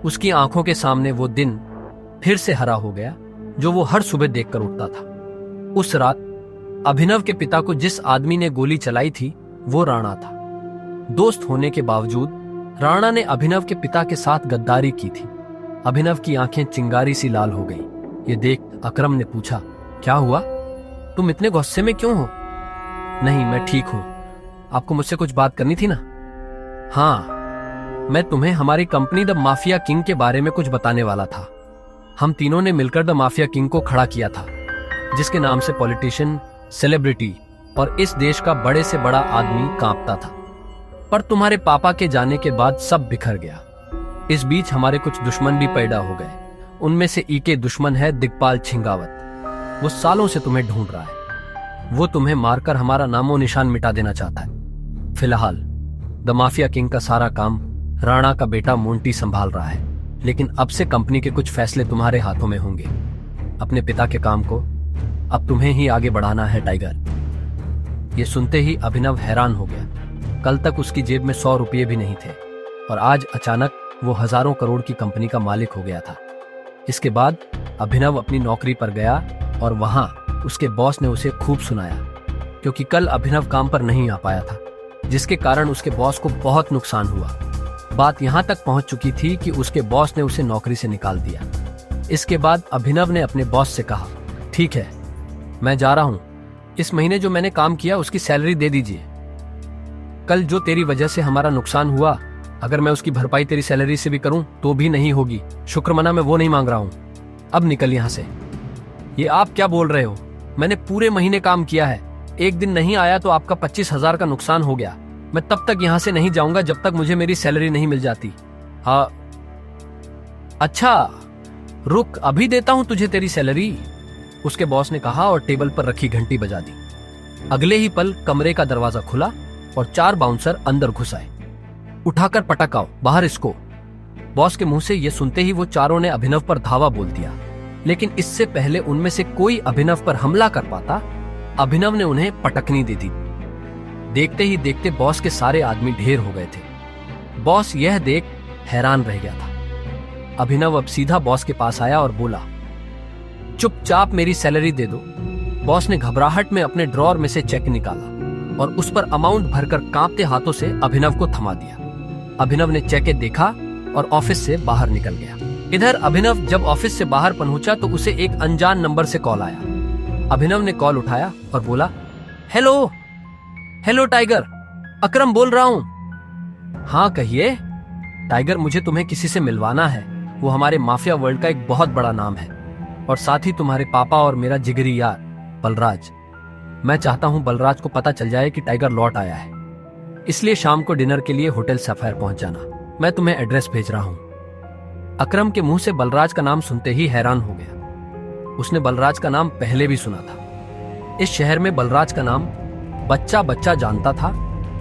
उसकी आंखों के सामने वो दिन फिर से हरा हो गया जो वो हर सुबह देखकर उठता था। उस रात अभिनव के पिता को जिस आदमी ने गोली चलाई थी वो राणा था। दोस्त होने के बावजूद राणा ने अभिनव के पिता के साथ गद्दारी की थी। अभिनव की आंखें चिंगारी सी लाल हो गई। ये देख अकरम ने पूछा, क्या हुआ? तुम इतने गुस्से में क्यों हो? नहीं, मैं ठीक हूं। आपको मुझसे कुछ बात करनी थी ना? हाँ, मैं तुम्हें हमारी कंपनी द माफिया किंग के बारे में कुछ बताने वाला था। हम तीनों ने मिलकर द माफिया किंग को खड़ा किया था, जिसके नाम से पॉलिटिशियन, सेलिब्रिटी और इस देश का बड़े से बड़ा आदमी कांपता था। पर तुम्हारे पापा के जाने के बाद सब बिखर गया। इस बीच हमारे कुछ दुश्मन भी पैदा हो गए। उनमें से एक दुश्मन है दिग्पाल छिंगावत। वो सालों से तुम्हें ढूंढ रहा है। वो तुम्हें मारकर हमारा नामो निशान मिटा देना चाहता है। फिलहाल द माफिया किंग का सारा काम राणा का बेटा मोंटी संभाल रहा है, लेकिन अब से कंपनी के कुछ फैसले तुम्हारे हाथों में होंगे। अपने पिता के काम को अब तुम्हें ही आगे बढ़ाना है टाइगर। ये सुनते ही अभिनव हैरान हो गया। कल तक उसकी जेब में 100 रुपये भी नहीं थे और आज अचानक वो हजारों करोड़ की कंपनी का मालिक हो गया था। इसके बाद अभिनव अपनी नौकरी पर गया और वहां उसके बॉस ने उसे खूब सुनाया, क्योंकि कल अभिनव काम पर नहीं आ पाया था, जिसके कारण उसके बॉस को बहुत नुकसान हुआ। बात यहां तक पहुंच चुकी थी कि उसके बॉस ने उसे नौकरी से निकाल दिया। इसके बाद अभिनव ने अपने बॉस से कहा, ठीक है, मैं जा रहा हूं। इस महीने जो मैंने काम किया उसकी सैलरी दे दीजिए। कल जो तेरी वजह से हमारा नुकसान हुआ, अगर मैं उसकी भरपाई तेरी सैलरी से भी करूं तो भी नहीं होगी। शुक्रमना मैं वो नहीं मांग रहा हूं। अब निकल यहां से। ये आप क्या बोल रहे हो? मैंने पूरे महीने काम किया है। एक दिन नहीं आया तो आपका 25,000 का नुकसान हो गया। मैं तब तक यहां से नहीं जाऊंगा जब तक मुझे मेरी सैलरी नहीं मिल जाती। हाँ, अच्छा रुक, अभी देता हूं तुझे तेरी सैलरी, उसके बॉस ने कहा और टेबल पर रखी घंटी बजा दी। अगले ही पल कमरे का दरवाजा खुला और 4 बाउंसर अंदर घुस आए। उठाकर पटकाओ, बाहर इसको। बॉस के मुंह से यह सुनते ही वो चारों ने अभिनव पर धावा बोल दिया, लेकिन इससे पहले उनमें से कोई अभिनव पर हमला कर पाता, अभिनव ने उन्हें पटकनी दे दी। देखते ही देखते बॉस के सारे आदमी ढेर हो गए थे। बॉस यह देख हैरान रह गया था। अभिनव अब सीधा बॉस के पास आया और बोला, चुपचाप मेरी सैलरी दे दो। बॉस ने घबराहट में अपने ड्रॉर में से चेक निकाला और उस पर अमाउंट भरकर कांपते हाथों से अभिनव को थमा दिया। अभिनव ने चेक देखा और ऑफिस से बाहर निकल गया। इधर अभिनव जब ऑफिस से बाहर पहुंचा तो उसे एक अनजान नंबर से कॉल आया। अभिनव ने कॉल उठाया और बोला, हेलो हेलो टाइगर, अकरम बोल रहा हूं। हाँ कहिए। टाइगर, मुझे तुम्हें किसी से मिलवाना है। वो हमारे माफिया वर्ल्ड का एक बहुत बड़ा नाम है और साथ ही तुम्हारे पापा और मेरा जिगरी यार बलराज। मैं चाहता हूं बलराज को पता चल जाए कि टाइगर लौट आया है, इसलिए शाम को डिनर के लिए होटल सफायर पहुंच जाना। मैं तुम्हें एड्रेस भेज रहा हूं। अकरम के मुंह से बलराज का नाम सुनते ही हैरान हो गया। उसने बलराज का नाम पहले भी सुना था। इस शहर में बलराज का नाम बच्चा बच्चा जानता था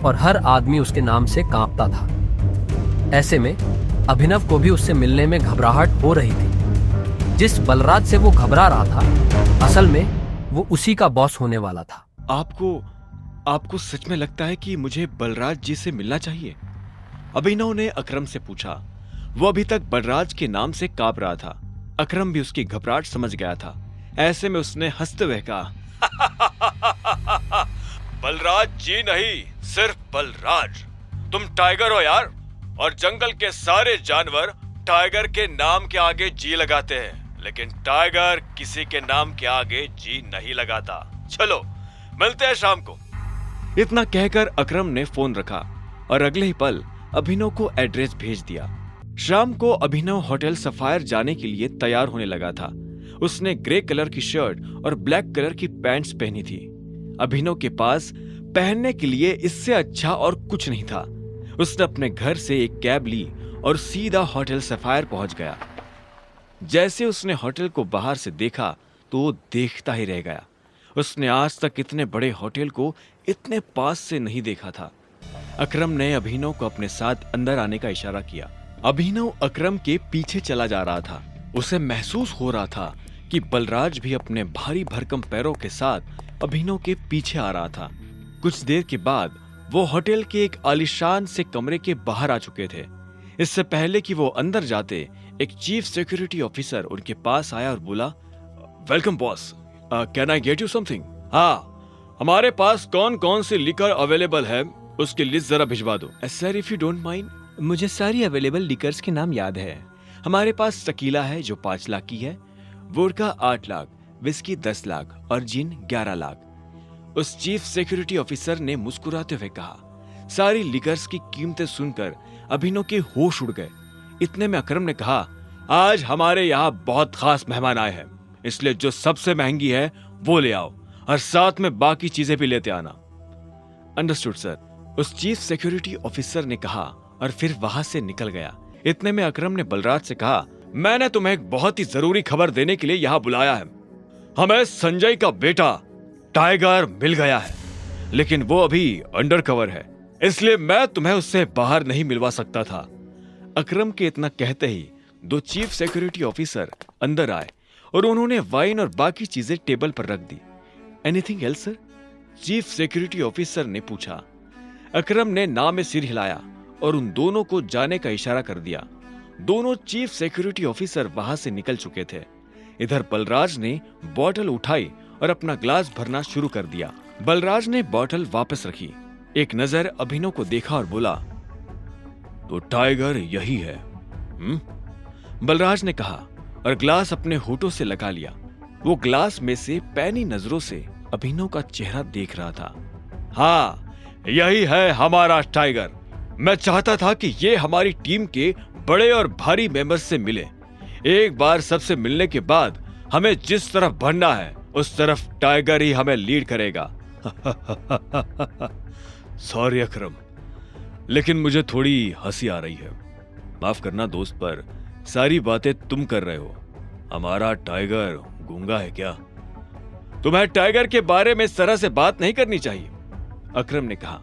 और हर आदमी उसके नाम से कांपता था। ऐसे में अभिनव को भी उससे मिलने में घबराहट हो रही थी। जिस बलराज से वो घबरा रहा था, असल में वो उसी का बॉस होने वाला था। आपको सच में लगता है कि मुझे बलराज जी से मिलना चाहिए? अभिनव ने अकरम से पूछा। वो अभी तक बलराज के नाम से कांप रहा था। अकरम भी उसकी घबराहट समझ गया था। ऐसे में उसने हंसते हुए कहा, बलराज जी नहीं, सिर्फ बलराज। तुम टाइगर हो यार, और जंगल के सारे जानवर टाइगर के नाम के आगे जी लगाते हैं, लेकिन टाइगर किसी के नाम के आगे जी नहीं लगाता। चलो मिलते हैं शाम को। इतना कहकर अकरम ने फोन रखा और अगले ही पल अभिनव को एड्रेस भेज दिया। शाम को अभिनव होटल सफायर जाने के लिए तैयार होने लगा था। उसने ग्रे कलर की शर्ट और ब्लैक कलर की पैंट्स पहनी थी। अभिनव के पास पहनने के लिए इससे अच्छा और कुछ नहीं था। उसने अपने घर से एक कैब ली और सीधा होटल सफायर पहुंच गया। जैसे उसने होटल को बाहर से देखा तो वो देखता ही रह गया। उसने आज तक इतने बड़े होटल को इतने पास से नहीं देखा था। अकरम ने अभिनव को अपने साथ अंदर आने का इशारा किया। अभिनव अकरम के पीछे चला जा रहा था। उसे महसूस हो रहा था कि बलराज भी अपने भारी भरकम पैरों के साथ अभिनव के पीछे आ रहा था। कुछ देर के बाद वो होटल के एक आलीशान से कमरे के बाहर आ चुके थे। इससे पहले कि वो अंदर जाते, एक चीफ सिक्योरिटी ऑफिसर उनके पास आया और बोला, welcome boss, can I get you something? हाँ, हमारे पास कौन कौन सी लिकर अवेलेबल है उसकी लिस्ट जरा भिजवा दो। Sir if you don't mind, मुझे सारी अवेलेबल लिकर्स के नाम याद है। हमारे पास टकीला है जो 5 लाख की है, वोडका 8 लाख, विस्की 10 लाख और जिन 11 लाख। उस चीफ सिक्योरिटी ऑफिसर ने मुस्कुराते हुए कहा, सारी लिकर्स की कीमतें सुनकर अभिनव के होश उड़ गए। इतने में अकरम ने कहा, आज हमारे यहाँ बहुत खास मेहमान आए हैं, इसलिए जो सबसे महंगी है वो ले आओ और साथ में बाकी चीजें भी लेते आना। अंडरस्टूड सर, उस चीफ सिक्योरिटी ऑफिसर ने कहा और फिर वहां से निकल गया। इतने में अकरम ने बलराज से कहा, मैंने तुम्हें एक बहुत ही जरूरी खबर देने के लिए यहाँ बुलाया है। हमें संजय का बेटा टाइगर मिल गया है, लेकिन वो अभी अंडर कवर है, इसलिए मैं तुम्हें उससे बाहर नहीं मिलवा सकता था। अकरम के इतना कहते ही दो चीफ सिक्योरिटी ऑफिसर अंदर आए और उन्होंने वाइन और बाकी चीजें टेबल पर रख दी। Anything else sir? Chief security officer ने पूछा। अकरम ने ना में सिर हिलाया और उन दोनों को जाने का इशारा कर दिया। दोनों चीफ सिक्योरिटी ऑफिसर वहां से निकल चुके थे। इधर बलराज ने बॉटल उठाई और अपना ग्लास भरना शुरू कर दिया। बलराज ने बॉटल वापस रखी, एक नजर अभिनव को देखा और बोला, तो टाइगर यही है? बलराज ने कहा और ग्लास अपने होठों से लगा लिया। वो ग्लास में से पैनी नजरों से अभिनव का चेहरा देख रहा था। हाँ, यही है हमारा टाइगर। मैं चाहता था कि ये हमारी टीम के बड़े और भारी मेंबर्स से मिले। एक बार सबसे मिलने के बाद हमें जिस तरफ बढ़ना है उस तरफ टाइगर ही हमें लीड करेगा। सॉरी अकरम, लेकिन मुझे थोड़ी हंसी आ रही है। माफ करना दोस्त, पर सारी बातें तुम कर रहे हो। हमारा टाइगर गूंगा है क्या? तुम्हें टाइगर के बारे में इस तरह से बात नहीं करनी चाहिए, अकरम ने कहा।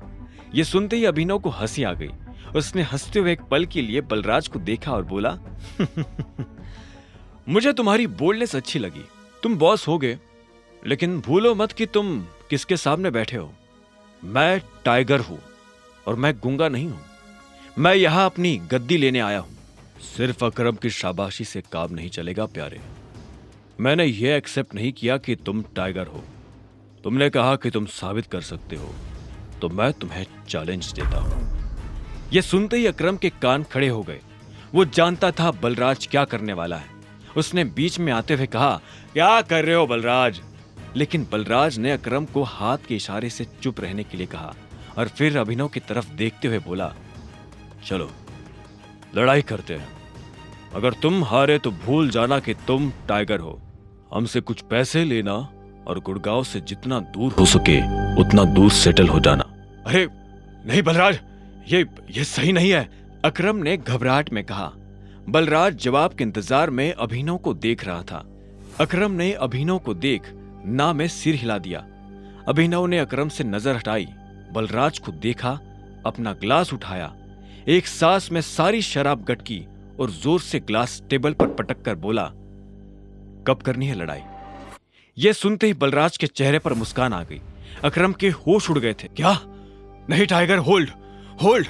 यह सुनते ही अभिनव को हंसी आ गई। उसने हंसते हुए एक पल के लिए बलराज को देखा और बोला, मुझे तुम्हारी बोल्डनेस अच्छी लगी। तुम बॉस हो गए, लेकिन भूलो मत कि तुम किसके सामने बैठे हो। मैं टाइगर हूं और मैं गूंगा नहीं हूं। मैं यहां अपनी गद्दी लेने आया हूं। सिर्फ अकरम की शाबाशी से काम नहीं चलेगा प्यारे। मैंने यह एक्सेप्ट नहीं किया कि तुम टाइगर हो। तुमने कहा कि तुम साबित कर सकते हो, तो मैं तुम्हें चैलेंज देता हूं। यह सुनते ही अकरम के कान खड़े हो गए। वो जानता था बलराज क्या करने वाला है। उसने बीच में आते हुए कहा, क्या कर रहे हो बलराज? लेकिन बलराज ने अकरम को हाथ के इशारे से चुप रहने के लिए कहा और फिर अभिनव की तरफ देखते हुए बोला, चलो लड़ाई करते हैं। अगर तुम हारे तो भूल जाना कि तुम टाइगर हो। हमसे कुछ पैसे लेना और गुड़गांव से जितना दूर हो सके उतना दूर सेटल हो जाना। अरे नहीं बलराज, ये सही नहीं है, अकरम ने घबराहट में कहा। बलराज जवाब के इंतजार में अभिनव को देख रहा था। अकरम ने अभिनव को देख ना में सिर हिला दिया। अभिनव ने अकरम से नजर हटाई, बलराज को देखा, अपना ग्लास उठाया, एक सांस में सारी शराब गटकी और जोर से ग्लास टेबल पर पटक कर बोला, कब करनी है लड़ाई? यह सुनते ही बलराज के चेहरे पर मुस्कान आ गई। अकरम के होश उड़ गए थे। क्या? नहीं टाइगर, होल्ड होल्ड,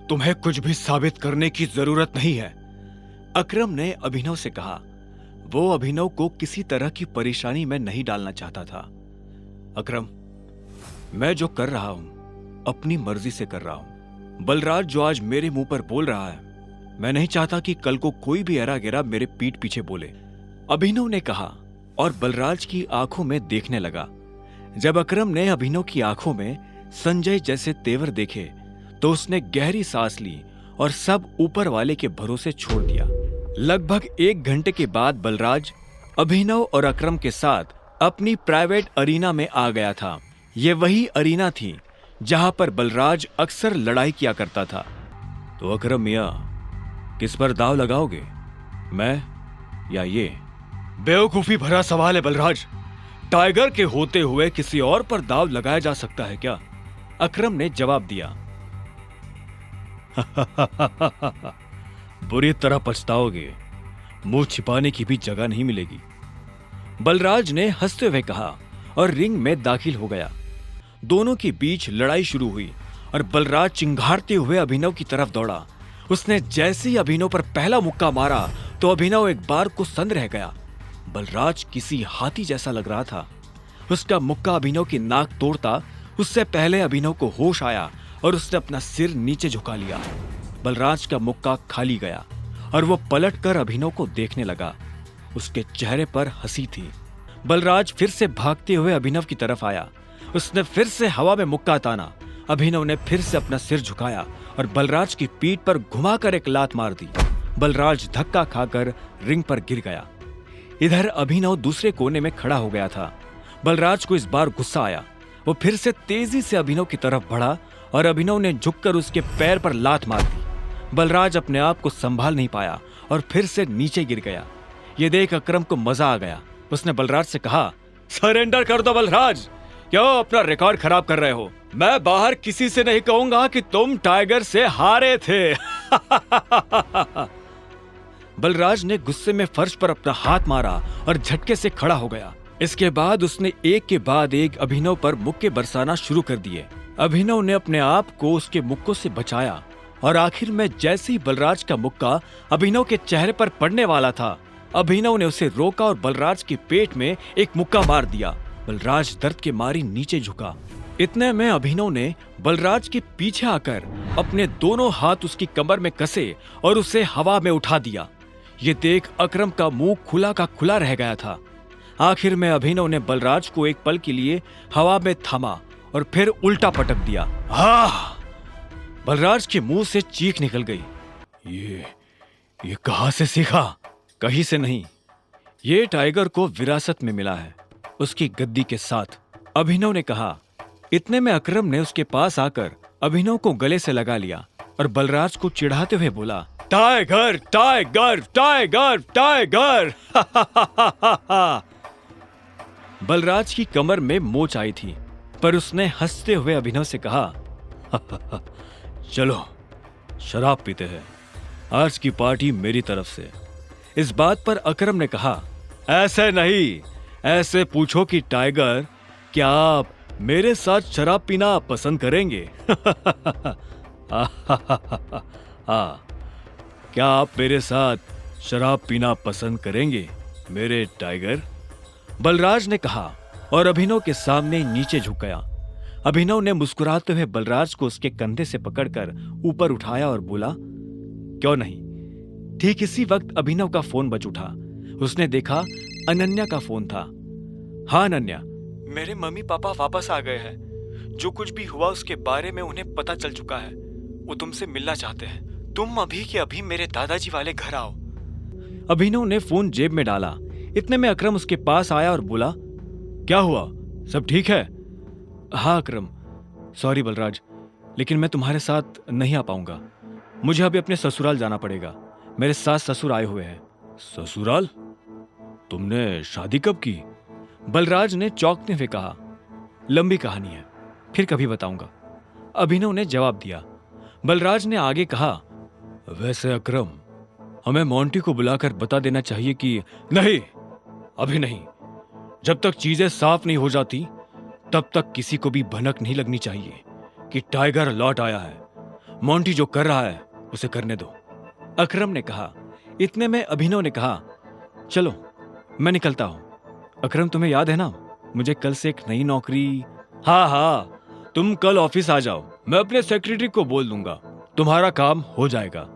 तुम्हें कुछ भी साबित करने की जरूरत नहीं है, अकरम ने अभिनव से कहा। वो अभिनव को किसी तरह की परेशानी में नहीं डालना चाहता था। अकरम, मैं जो कर रहा हूं अपनी मर्जी से कर रहा हूं। बलराज जो आज मेरे मुंह पर बोल रहा है, मैं नहीं चाहता कि कल को कोई भी एरा गेरा मेरे पीठ पीछे बोले, अभिनव ने कहा और बलराज की आंखों में देखने लगा। जब अकरम ने अभिनव की आंखों में संजय जैसे तेवर देखे तो उसने गहरी सांस ली और सब ऊपर वाले के भरोसे छोड़ दिया। लगभग 1 घंटे के बाद बलराज अभिनव और अकरम के साथ अपनी प्राइवेट अरीना में आ गया था। ये वही अरीना थी जहां पर बलराज अक्सर लड़ाई किया करता था। तो अकरम मियां, किस पर दाव लगाओगे, मैं या ये? बेवकूफी भरा सवाल है बलराज। टाइगर के होते हुए किसी और पर दाव लगाया जा सकता है क्या? अकरम ने जवाब दिया। बुरी तरह पछताओगे, मुंह छिपाने की भी जगह नहीं मिलेगी, बलराज ने हंसते हुए कहा और रिंग में दाखिल हो गया। दोनों के बीच लड़ाई शुरू हुई और बलराज चिंघाड़ते हुए अभिनव की तरफ दौड़ा। उसने जैसे ही अभिनव पर पहला मुक्का मारा तो अभिनव एक बार को सन्न रह गया। बलराज किसी हाथी जैसा लग रहा था। उसका मुक्का अभिनव की नाक तोड़ता उससे पहले अभिनव को होश आया और उसने अपना सिर नीचे झुका लिया। बलराज का मुक्का खाली गया और वो पलटकर अभिनव को देखने लगा। उसके चेहरे पर हंसी थी। बलराज फिर से भागते हुए अभिनव की तरफ आया। उसने फिर से हवा में मुक्का ताना अभिनव ने फिर से अपना सिर झुकाया और बलराज की पीठ पर घुमाकर एक लात मार दी। बलराज धक्का खाकर रिंग पर गिर गया। इधर अभिनव दूसरे कोने में खड़ा हो गया था। बलराज को इस बार गुस्सा आया। वो फिर से तेजी से अभिनव की तरफ बढ़ा और अभिनव ने झुककर उसके पैर पर लात मार दी। बलराज अपने आप को संभाल नहीं पाया और फिर से नीचे गिर गया। ये देख अकरम को मजा आ गया। उसने बलराज से कहा, सरेंडर कर दो बलराज, क्यों अपना रिकॉर्ड खराब कर रहे हो? मैं बाहर किसी से नहीं कहूंगा कि तुम टाइगर से हारे थे। बलराज ने गुस्से में फर्श पर अपना हाथ मारा और झटके से खड़ा हो गया। इसके बाद उसने एक के बाद एक अभिनव पर मुक्के बरसाना शुरू कर दिए। अभिनव ने अपने आप को उसके मुक्कों से बचाया और आखिर में जैसे ही बलराज का मुक्का अभिनव के चेहरे पर पड़ने वाला था, अभिनव ने उसे रोका और बलराज के पेट में एक मुक्का मार दिया। बलराज दर्द के मारी नीचे झुका। इतने में अभिनव ने बलराज के पीछे आकर अपने दोनों हाथ उसकी कमर में कसे और उसे हवा में उठा दिया। ये देख अकरम का मुंह खुला का खुला रह गया था। आखिर में अभिनव ने बलराज को एक पल के लिए हवा में थामा और फिर उल्टा पटक दिया। बलराज के मुंह से चीख निकल गई। ये कहां से सीखा? कहीं से नहीं, ये टाइगर को विरासत में मिला है, उसकी गद्दी के साथ, अभिनव ने कहा। इतने में अकरम ने उसके पास आकर अभिनव को गले से लगा लिया और बलराज को चिढ़ाते हुए बोला, tiger tiger tiger tiger. Balraj की कमर में मोच आई थी, पर उसने हंसते हुए अभिनव से कहा, चलो शराब पीते हैं, आज की पार्टी मेरी तरफ से। इस बात पर अकरम ने कहा, ऐसे नहीं, ऐसे पूछो कि टाइगर, क्या आप मेरे साथ शराब पीना पसंद करेंगे? क्या आप मेरे साथ शराब पीना पसंद करेंगे मेरे टाइगर? बलराज ने कहा और अभिनव के सामने नीचे झुक गया। अभिनव ने मुस्कुराते हुए बलराज को उसके कंधे से पकड़कर ऊपर उठाया और बोला, क्यों नहीं। ठीक इसी वक्त अभिनव का फोन बज उठा। उसने देखा अनन्या का फोन था। हाँ अनन्या, मेरे मम्मी पापा वापस आ गए हैं। जो कुछ भी हुआ उसके बारे में उन्हें पता चल चुका है। वो तुमसे मिलना चाहते हैं। तुम अभी के अभी मेरे दादाजी वाले घर आओ। अभिनव ने फोन जेब में डाला। इतने में अकरम उसके पास आया और बोला, क्या हुआ, सब ठीक है? हाँ अकरम, सॉरी बलराज, लेकिन मैं तुम्हारे साथ नहीं आ पाऊंगा। मुझे अभी अपने ससुराल जाना पड़ेगा। मेरे सास ससुर आए हुए हैं। ससुराल? तुमने शादी कब की? बलराज ने चौंकते हुए कहा। लंबी कहानी है, फिर कभी बताऊंगा, अभिनव ने जवाब दिया। बलराज ने आगे कहा, वैसे अकरम, हमें मोंटी को बुलाकर बता देना चाहिए कि नहीं, अभी नहीं। जब तक चीजें साफ नहीं हो जाती तब तक किसी को भी भनक नहीं लगनी चाहिए कि टाइगर लौट आया है। मोंटी जो कर रहा है उसे करने दो, अकरम ने कहा। इतने में अभिनव ने कहा, चलो मैं निकलता हूं। अकरम, तुम्हें याद है ना, मुझे कल से एक नई नौकरी। हाँ, तुम कल ऑफिस आ जाओ, मैं अपने सेक्रेटरी को बोल दूंगा, तुम्हारा काम हो जाएगा।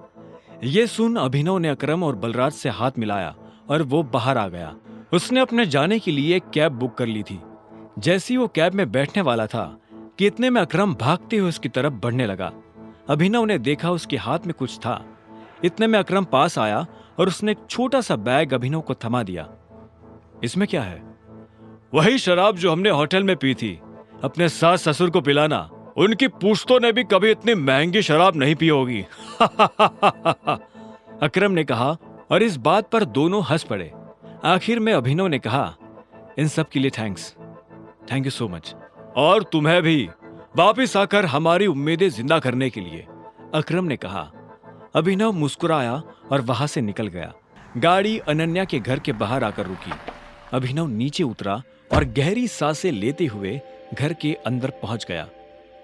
ये सुन अभिनव ने अकरम और बलराज से हाथ मिलाया और वो बाहर आ गया। उसने अपने जाने के लिए एक कैब बुक कर ली थी। जैसे ही वो कैब में बैठने वाला था कि इतने में अकरम भागते हुए उसकी तरफ बढ़ने लगा। अभिनव ने देखा उसके हाथ में कुछ था। इतने में अकरम पास आया और उसने एक छोटा सा बैग अभिनव को थमा दिया। इसमें क्या है? वही शराब जो हमने होटल में पी थी। अपने सास ससुर को पिलाना। उनकी पूछतों ने भी कभी इतनी महंगी शराब नहीं पी होगी। अकरम ने कहा और इस बात पर दोनों हंस पड़े। आखिर में अभिनव ने कहा, इन सब के लिए thanks, thank you so much. और तुम्हें भी वापिस आकर हमारी उम्मीदें जिंदा करने के लिए, अकरम ने कहा। अभिनव मुस्कुराया और वहां से निकल गया। गाड़ी अनन्या के घर के बाहर आकर रुकी। अभिनव नीचे उतरा और गहरी सांसें लेते हुए घर के अंदर पहुंच गया।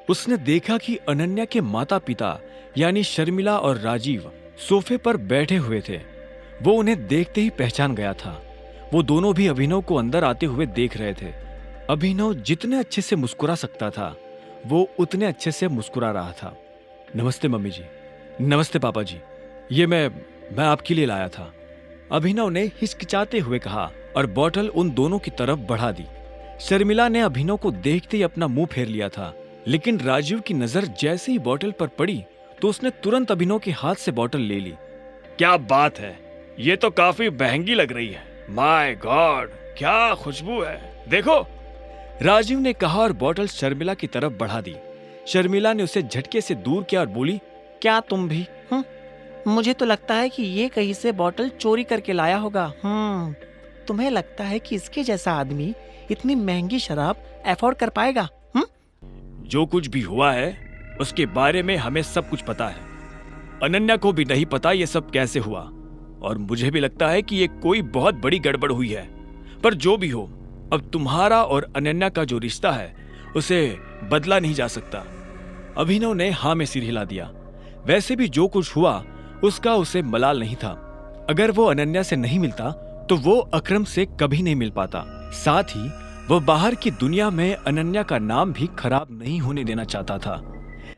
उसने देखा कि अनन्या के माता पिता यानी शर्मिला और राजीव सोफे पर बैठे हुए थे। वो उन्हें देखते ही पहचान गया था। वो दोनों भी अभिनव को अंदर आते हुए देख रहे थे। अभिनव जितने अच्छे से मुस्कुरा सकता था वो उतने अच्छे से मुस्कुरा रहा था। नमस्ते मम्मी जी। नमस्ते पापा जी, ये मैं आपके लिए लाया था, अभिनव ने हिचकिचाते हुए कहा और बोतल उन दोनों की तरफ बढ़ा दी। शर्मिला ने अभिनव को देखते ही अपना मुंह फेर लिया था लेकिन राजीव की नजर जैसे ही बॉटल पर पड़ी तो उसने तुरंत अभिनव के हाथ से बॉटल ले ली। क्या बात है, ये तो काफी महंगी लग रही है। माय गॉड, क्या खुशबू है, देखो, राजीव ने कहा और बॉटल शर्मिला की तरफ बढ़ा दी। शर्मिला ने उसे झटके से दूर किया और बोली, क्या तुम भी? मुझे तो लगता है कि ये कहीं से बॉटल चोरी करके लाया होगा। तुम्हें लगता है कि इसके जैसा आदमी इतनी महंगी शराब अफोर्ड कर पाएगा? जो कुछ भी हुआ है उसके बारे में हमें सब कुछ पता है। अनन्या को भी नहीं पता ये सब कैसे हुआ, और मुझे भी लगता है कि ये कोई बहुत बड़ी गड़बड़ हुई है। पर जो भी हो, अब तुम्हारा और अनन्या का जो रिश्ता है उसे बदला नहीं जा सकता। अभिनव ने हाँ में सिर हिला दिया। वैसे भी जो कुछ हुआ उसका उसे मलाल नहीं था। अगर वो अनन्या से नहीं मिलता तो वो अकरम से कभी नहीं मिल पाता। साथ ही वो बाहर की दुनिया में अनन्या का नाम भी खराब नहीं होने देना चाहता था।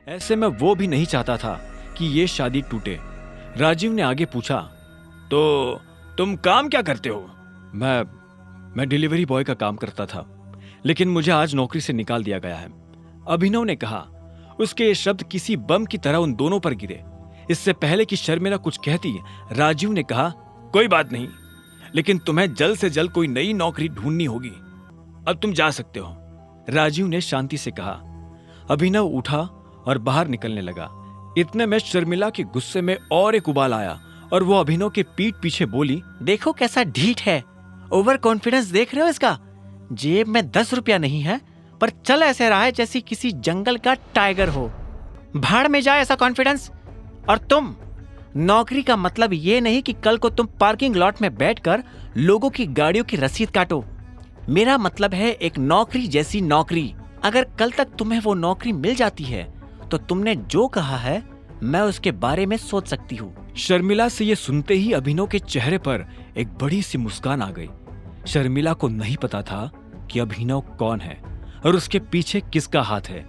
ऐसे में वो भी नहीं चाहता था कि ये शादी टूटे। राजीव ने आगे पूछा, तो तुम काम क्या करते हो? मैं डिलीवरी बॉय का काम करता था, लेकिन मुझे आज नौकरी से निकाल दिया गया है, अभिनव ने कहा। उसके ये शब्द किसी बम की तरह उन दोनों पर गिरे। इससे पहले कि शर्मिला कुछ कहती, राजीव ने कहा, कोई बात नहीं, लेकिन तुम्हें जल्द से जल्द कोई नई नौकरी ढूंढनी होगी। अब तुम जा सकते हो, राजीव ने शांति से कहा। अभिनव उठा और बाहर निकलने लगा। इतने में शर्मिला के गुस्से में और एक उबाल आया और वो अभिनव के पीठ पीछे बोली, देखो कैसा ढीठ है, ओवर कॉन्फिडेंस देख रहे हो इसका? जेब में 10 रुपया नहीं है पर चल ऐसे रहा है जैसे किसी जंगल का टाइगर हो। भाड़ में जाए ऐसा कॉन्फिडेंस। और तुम, नौकरी का मतलब ये नहीं कि कल को तुम पार्किंग लॉट में बैठकर लोगों की गाड़ियों की रसीद काटो। मेरा मतलब है एक नौकरी जैसी नौकरी। अगर कल तक तुम्हें वो नौकरी मिल जाती है तो तुमने जो कहा है मैं उसके बारे में सोच सकती हूँ। शर्मिला से ये सुनते ही अभिनव के चेहरे पर एक बड़ी सी मुस्कान आ गई। शर्मिला को नहीं पता था कि अभिनव कौन है और उसके पीछे किसका हाथ है।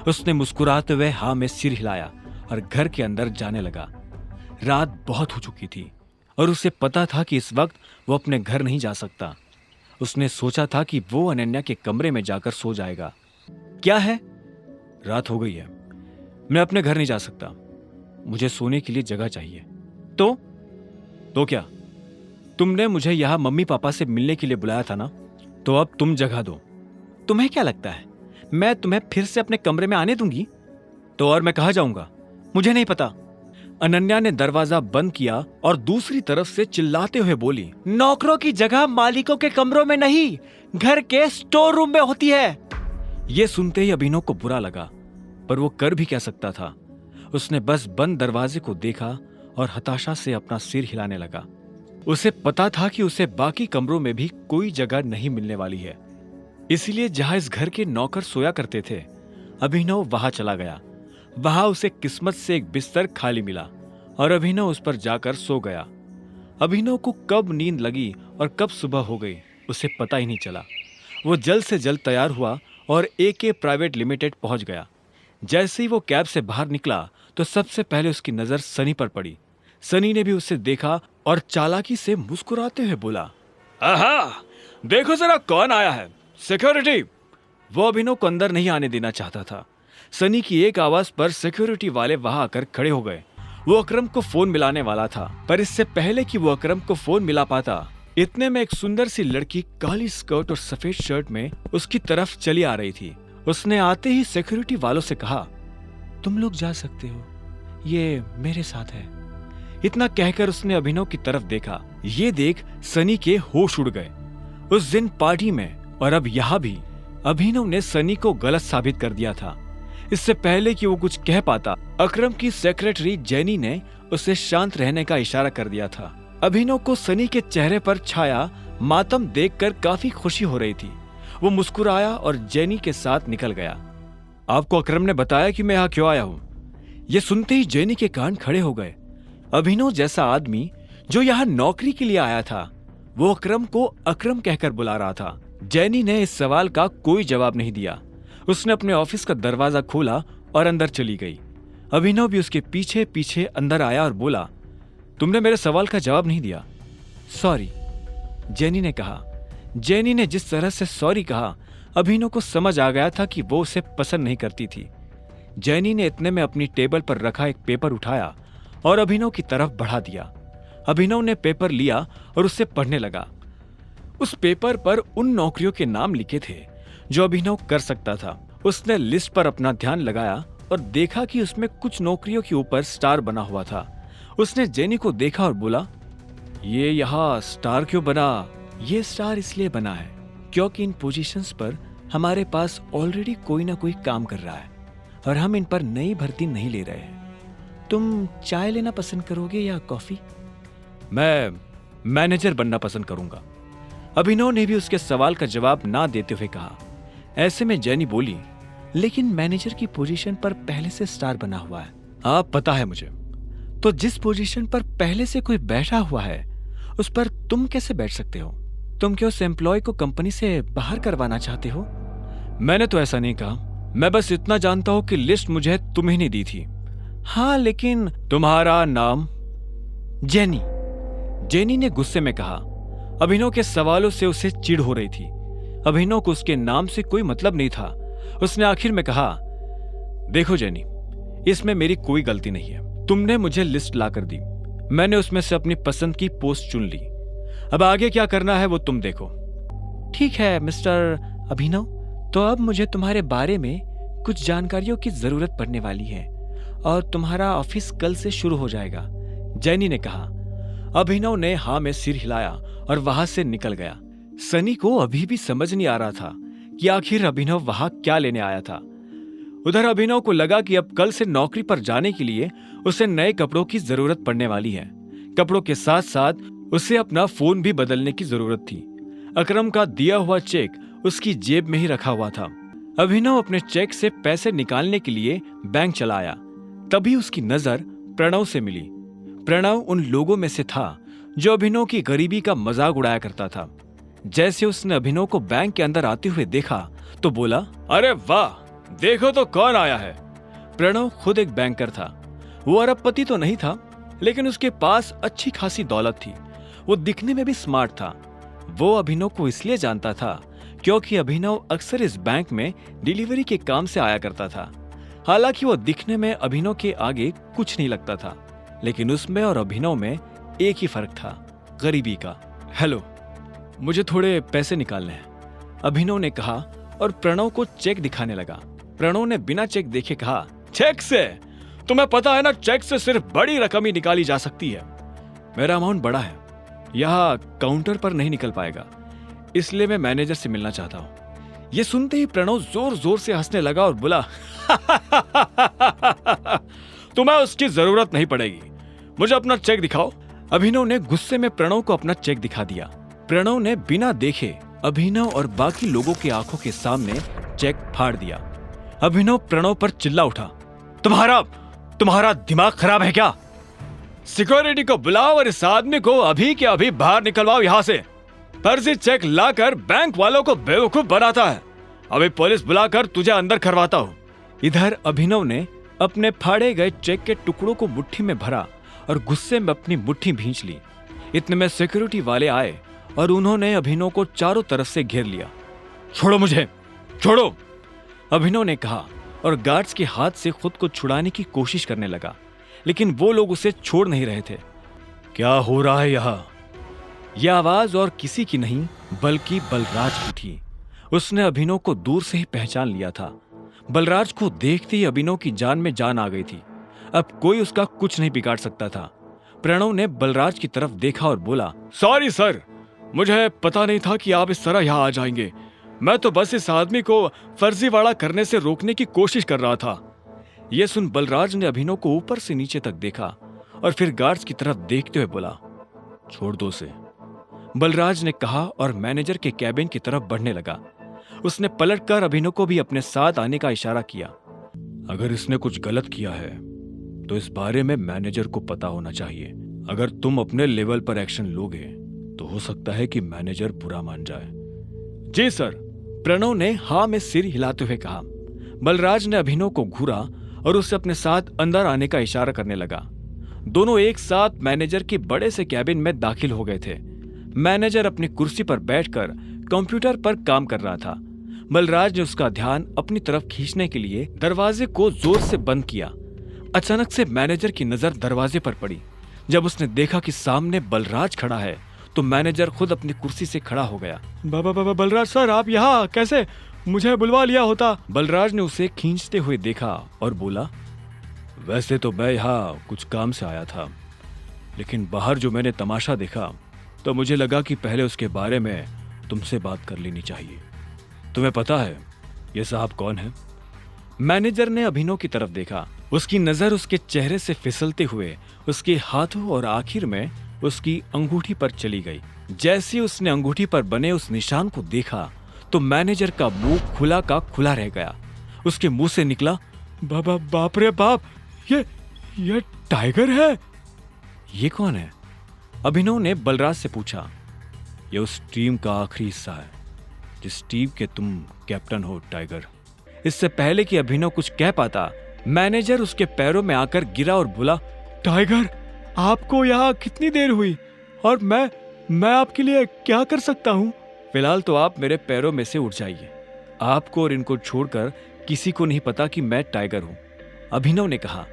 उसने मुस्कुराते हुए हाँ में सिर हिलाया और घर के अंदर जाने लगा। रात बहुत हो चुकी थी और उसे पता था कि इस वक्त वो अपने घर नहीं जा सकता। उसने सोचा था कि वो अनन्या के कमरे में जाकर सो जाएगा। क्या है, रात हो गई है, मैं अपने घर नहीं जा सकता, मुझे सोने के लिए जगह चाहिए। तो क्या, तुमने मुझे यहां मम्मी पापा से मिलने के लिए बुलाया था ना, तो अब तुम जगह दो। तुम्हें क्या लगता है मैं तुम्हें फिर से अपने कमरे में आने दूंगी? तो और मैं कहाँ जाऊंगा, मुझे नहीं पता। अनन्या ने दरवाजा बंद किया और दूसरी तरफ से चिल्लाते हुए बोली, नौकरों की जगह मालिकों के कमरों में नहीं, घर के स्टोर रूम में होती है। ये सुनते ही अभिनव को बुरा लगा, पर वो कर भी क्या सकता था। उसने बस बंद दरवाजे को देखा और हताशा से अपना सिर हिलाने लगा। उसे पता था कि उसे बाकी कमरों में भी कोई जगह नहीं मिलने वाली है, इसलिए जहां इस घर के नौकर सोया करते थे अभिनव वहां चला गया। वहां उसे किस्मत से एक बिस्तर खाली मिला और अभिनव उस पर जाकर सो गया। अभिनव को कब नींद लगी और कब सुबह हो गई उसे पता ही नहीं चला। वो जल्द से जल्द तैयार हुआ और AK प्राइवेट लिमिटेड पहुंच गया। जैसे ही वो कैब से बाहर निकला तो सबसे पहले उसकी नजर सनी पर पड़ी। सनी ने भी उसे देखा और चालाकी से मुस्कुराते हुए बोला, आहा, देखो जरा कौन आया है, सिक्योरिटी। वो अभिनव को अंदर नहीं आने देना चाहता था। सनी की एक आवाज पर सिक्योरिटी वाले वहां आकर खड़े हो गए। वो अकरम को फोन मिलाने वाला था, पर इससे पहले कि वो अकरम को फोन मिला पाता, इतने में एक सुंदर सी लड़की काली स्कर्ट और सफेद शर्ट में उसकी तरफ चली आ रही थी। उसने आते ही सिक्योरिटी वालों से कहा, तुम लोग जा सकते हो, ये मेरे साथ है। इतना कहकर उसने अभिनव की तरफ देखा। ये देख सनी के होश उड़ गए। उस दिन पार्टी में और अब यहाँ भी अभिनव ने सनी को गलत साबित कर दिया था। इससे पहले कि वो कुछ कह पाता, अकरम की सेक्रेटरी जेनी ने उसे शांत रहने का इशारा कर दिया था। अभिनव को सनी के चेहरे पर छाया मातम देखकर काफी खुशी हो रही थी। वो मुस्कुराया और जेनी के साथ निकल गया। आपको अकरम ने बताया कि मैं यहाँ क्यों आया हूँ? ये सुनते ही जेनी के कान खड़े हो गए। अभिनव जैसा आदमी जो यहाँ नौकरी के लिए आया था, वो अकरम को अकरम कहकर बुला रहा था। जेनी ने इस सवाल का कोई जवाब नहीं दिया। उसने अपने ऑफिस का दरवाजा खोला और अंदर चली गई। अभिनव भी उसके पीछे पीछे अंदर आया और बोला, तुमने मेरे सवाल का जवाब नहीं दिया। सॉरी, जेनी ने कहा। जेनी ने जिस तरह से सॉरी कहा, अभिनव को समझ आ गया था कि वो उसे पसंद नहीं करती थी। जैनी ने इतने में अपनी टेबल पर रखा एक पेपर उठाया और अभिनव की तरफ बढ़ा दिया। अभिनव ने पेपर लिया और उससे पढ़ने लगा। उस पेपर पर उन नौकरियों के नाम लिखे थे जो अभिनव कर सकता था। उसने लिस्ट पर अपना ध्यान लगाया और देखा कि उसमें कुछ नौकरियों के ऊपर स्टार बना हुआ था। उसने जेनी को देखा और बोला, ये यहाँ स्टार क्यों बना? ये स्टार इसलिए बना है क्योंकि इन पोजीशंस पर हमारे पास ऑलरेडी कोई ना कोई काम कर रहा है और हम इन पर नई भर्ती नहीं ले रहे हैं। तुम चाय लेना पसंद करोगे या कॉफी? मैं मैनेजर बनना पसंद करूंगा। अभिनव ने भी उसके सवाल का जवाब ना देते हुए कहा। ऐसे में जेनी बोली, लेकिन मैनेजर की पोजीशन पर पहले से स्टार बना हुआ है। आप पता है मुझे। तो जिस पोजीशन पर पहले से कोई बैठा हुआ है उस पर तुम कैसे बैठ सकते हो? तुम क्या उस एम्प्लॉय को कंपनी से बाहर करवाना चाहते हो? मैंने तो ऐसा नहीं कहा। मैं बस इतना जानता हूं कि लिस्ट मुझे तुम्हें नहीं दी थी। हाँ, लेकिन तुम्हारा नाम? जेनी। जेनी ने गुस्से में कहा। अभिनव के सवालों से उसे चिढ़ हो रही थी। अभिनव को उसके नाम से कोई मतलब नहीं था। उसने आखिर में कहा, देखो जेनी, इसमें मेरी कोई गलती नहीं है। तुमने मुझे लिस्ट लाकर दी, मैंने उसमें से अपनी पसंद की पोस्ट चुन ली। अब आगे क्या करना है वो तुम देखो। ठीक है मिस्टर अभिनव, तो अब मुझे तुम्हारे बारे में कुछ जानकारियों की जरूरत पड़ने वाली है और तुम्हारा ऑफिस कल से शुरू हो जाएगा, जेनी ने कहा। अभिनव ने हाँ में सिर हिलाया और वहां से निकल गया। सनी को अभी भी समझ नहीं आ रहा था कि आखिर अभिनव वहां क्या लेने आया था। उधर अभिनव को लगा कि अब कल से नौकरी पर जाने के लिए उसे नए कपड़ों की जरूरत पड़ने वाली है। कपड़ों के साथ साथ उसे अपना फोन भी बदलने की जरूरत थी। अकरम का दिया हुआ चेक उसकी जेब में ही रखा हुआ था। अभिनव अपने चेक से पैसे निकालने के लिए बैंक चला आया। तभी उसकी नजर प्रणव से मिली। प्रणव उन लोगों में से था जो अभिनव की गरीबी का मजाक उड़ाया करता था। जैसे उसने अभिनव को बैंक के अंदर आते हुए देखा तो बोला, अरे वाह, देखो तो कौन आया है। प्रणव खुद एक बैंकर था। वो अरबपति तो नहीं था, लेकिन उसके पास अच्छी खासी दौलत थी। वो दिखने में भी स्मार्ट था। वो अभिनव को इसलिए जानता था क्योंकि अभिनव अक्सर इस बैंक में डिलीवरी के काम से आया करता था। हालांकि वो दिखने में अभिनव के आगे कुछ नहीं लगता था, लेकिन उसमें और अभिनव में एक ही फर्क था, गरीबी का। हेलो, मुझे थोड़े पैसे निकालने हैं, अभिनव ने कहा और प्रणव को चेक दिखाने लगा। प्रणव ने बिना चेक देखे कहा, चेक से? तुम्हें पता है ना, चेक से सिर्फ बड़ी रकम ही निकाली जा सकती है। मेरा अमाउंट बड़ा है, यहाँ काउंटर पर नहीं निकल पाएगा, इसलिए मैं मैनेजर से मिलना चाहता हूँ। ये सुनते ही प्रणव जोर जोर से हंसने लगा और बोला, तुम्हें उसकी जरूरत नहीं पड़ेगी, मुझे अपना चेक दिखाओ। अभिनव ने गुस्से में प्रणव को अपना चेक दिखा दिया। प्रणव ने बिना देखे अभिनव और बाकी लोगों की आंखों के सामने चेक फाड़ दिया। अभिनव प्रणव पर चिल्ला उठा, तुम्हारा दिमाग खराब है क्या? सिक्योरिटी को बुलाओ और इस आदमी को अभी के अभी बाहर निकलवाओ यहाँ से। फर्जी चेक लाकर बैंक वालों को बेवकूफ बनाता है। अभी पुलिस बुलाकर तुझे अंदर करवाता हूँ। इधर अभिनव ने अपने फाड़े गए चेक के टुकड़ों को मुट्ठी में भरा और गुस्से में अपनी मुट्ठी भींच ली। इतने में सिक्योरिटी वाले आए और उन्होंने अभिनव को चारों तरफ से घेर लिया। छोड़ो मुझे, छोड़ो, अभिनव ने कहा और गार्ड्स के हाथ से खुद को छुड़ाने की कोशिश करने लगा, लेकिन वो लोग उसे छोड़ नहीं रहे थे। क्या हो रहा है यहाँ? यह आवाज और किसी की नहीं बल्कि बलराज की थी। उसने अभिनव को दूर से ही पहचान लिया था। बलराज को देखते ही अभिनव की जान में जान आ गई थी। अब कोई उसका कुछ नहीं बिगाड़ सकता था। प्रणव ने बलराज की तरफ देखा और बोला, सॉरी सर, मुझे पता नहीं था कि आप इस तरह यहाँ आ जाएंगे। मैं तो बस इस आदमी को फर्जीवाड़ा करने से रोकने की कोशिश कर रहा था। यह सुन बलराज ने अभिनव को ऊपर से नीचे तक देखा और फिर गार्ड्स की तरफ देखते हुए बोला, छोड़ दो उसे, बलराज ने कहा और मैनेजर के कैबिन की तरफ बढ़ने लगा। उसने पलटकर अभिनव को भी अपने साथ आने का इशारा किया। अगर इसने कुछ गलत किया है तो इस बारे में मैनेजर को पता होना चाहिए। अगर तुम अपने लेवल पर एक्शन लोगे तो हो सकता है कि मैनेजर बुरा मान जाए। जी सर, प्रणव ने हाँ में सिर हिलाते हुए कहा। बलराज ने अभिनव को घूरा और उसे अपने साथ अंदर आने का इशारा करने लगा। दोनों एक साथ मैनेजर के बड़े से कैबिन में दाखिल हो गए थे। मैनेजर अपनी कुर्सी पर बैठकर कंप्यूटर पर काम कर रहा था। बलराज ने उसका ध्यान अपनी तरफ खींचने के लिए दरवाजे को जोर से बंद किया। अचानक से मैनेजर की नजर दरवाजे पर पड़ी। जब उसने देखा कि सामने बलराज खड़ा है तो मैनेजर खुद अपनी कुर्सी से खड़ा हो गया। बाबा बलराज सर, आप यहाँ कैसे? मुझे बुलवा लिया होता। बलराज ने उसे खींचते हुए देखा और बोला, वैसे तो मैं यहाँ कुछ काम से आया था, लेकिन बाहर जो मैंने तमाशा देखा तो मुझे लगा कि पहले उसके बारे में तुमसे बात कर लेनी चाहिए। तुम्हें पता है ये साहब कौन है? मैनेजर ने अभिनव की तरफ देखा। उसकी नजर उसके चेहरे से फिसलते हुए उसके हाथों और आखिर में उसकी अंगूठी पर चली गई। जैसे उसने अंगूठी पर बने उस निशान को देखा तो मैनेजर का मुंह खुला का खुला रह गया। उसके मुंह से निकला, बाप रे बाप, ये टाइगर है। ये कौन है? अभिनव ने बलराज से पूछा। ये उस टीम का आखिरी हिस्सा है जिस टीम के तुम कैप्टन हो टाइगर। इससे पहले कि अभिनव कुछ कह पाता, मैनेजर उसके पैरों में आकर गिरा और बोला, टाइगर, आपको यहाँ कितनी देर हुई और मैं आपके लिए क्या कर सकता हूँ? फिलहाल तो आप मेरे पैरों में से उठ जाइए। आपको और इनको छोड़कर किसी को नहीं पता कि मैं टाइगर हूँ, अभिनव ने कहा।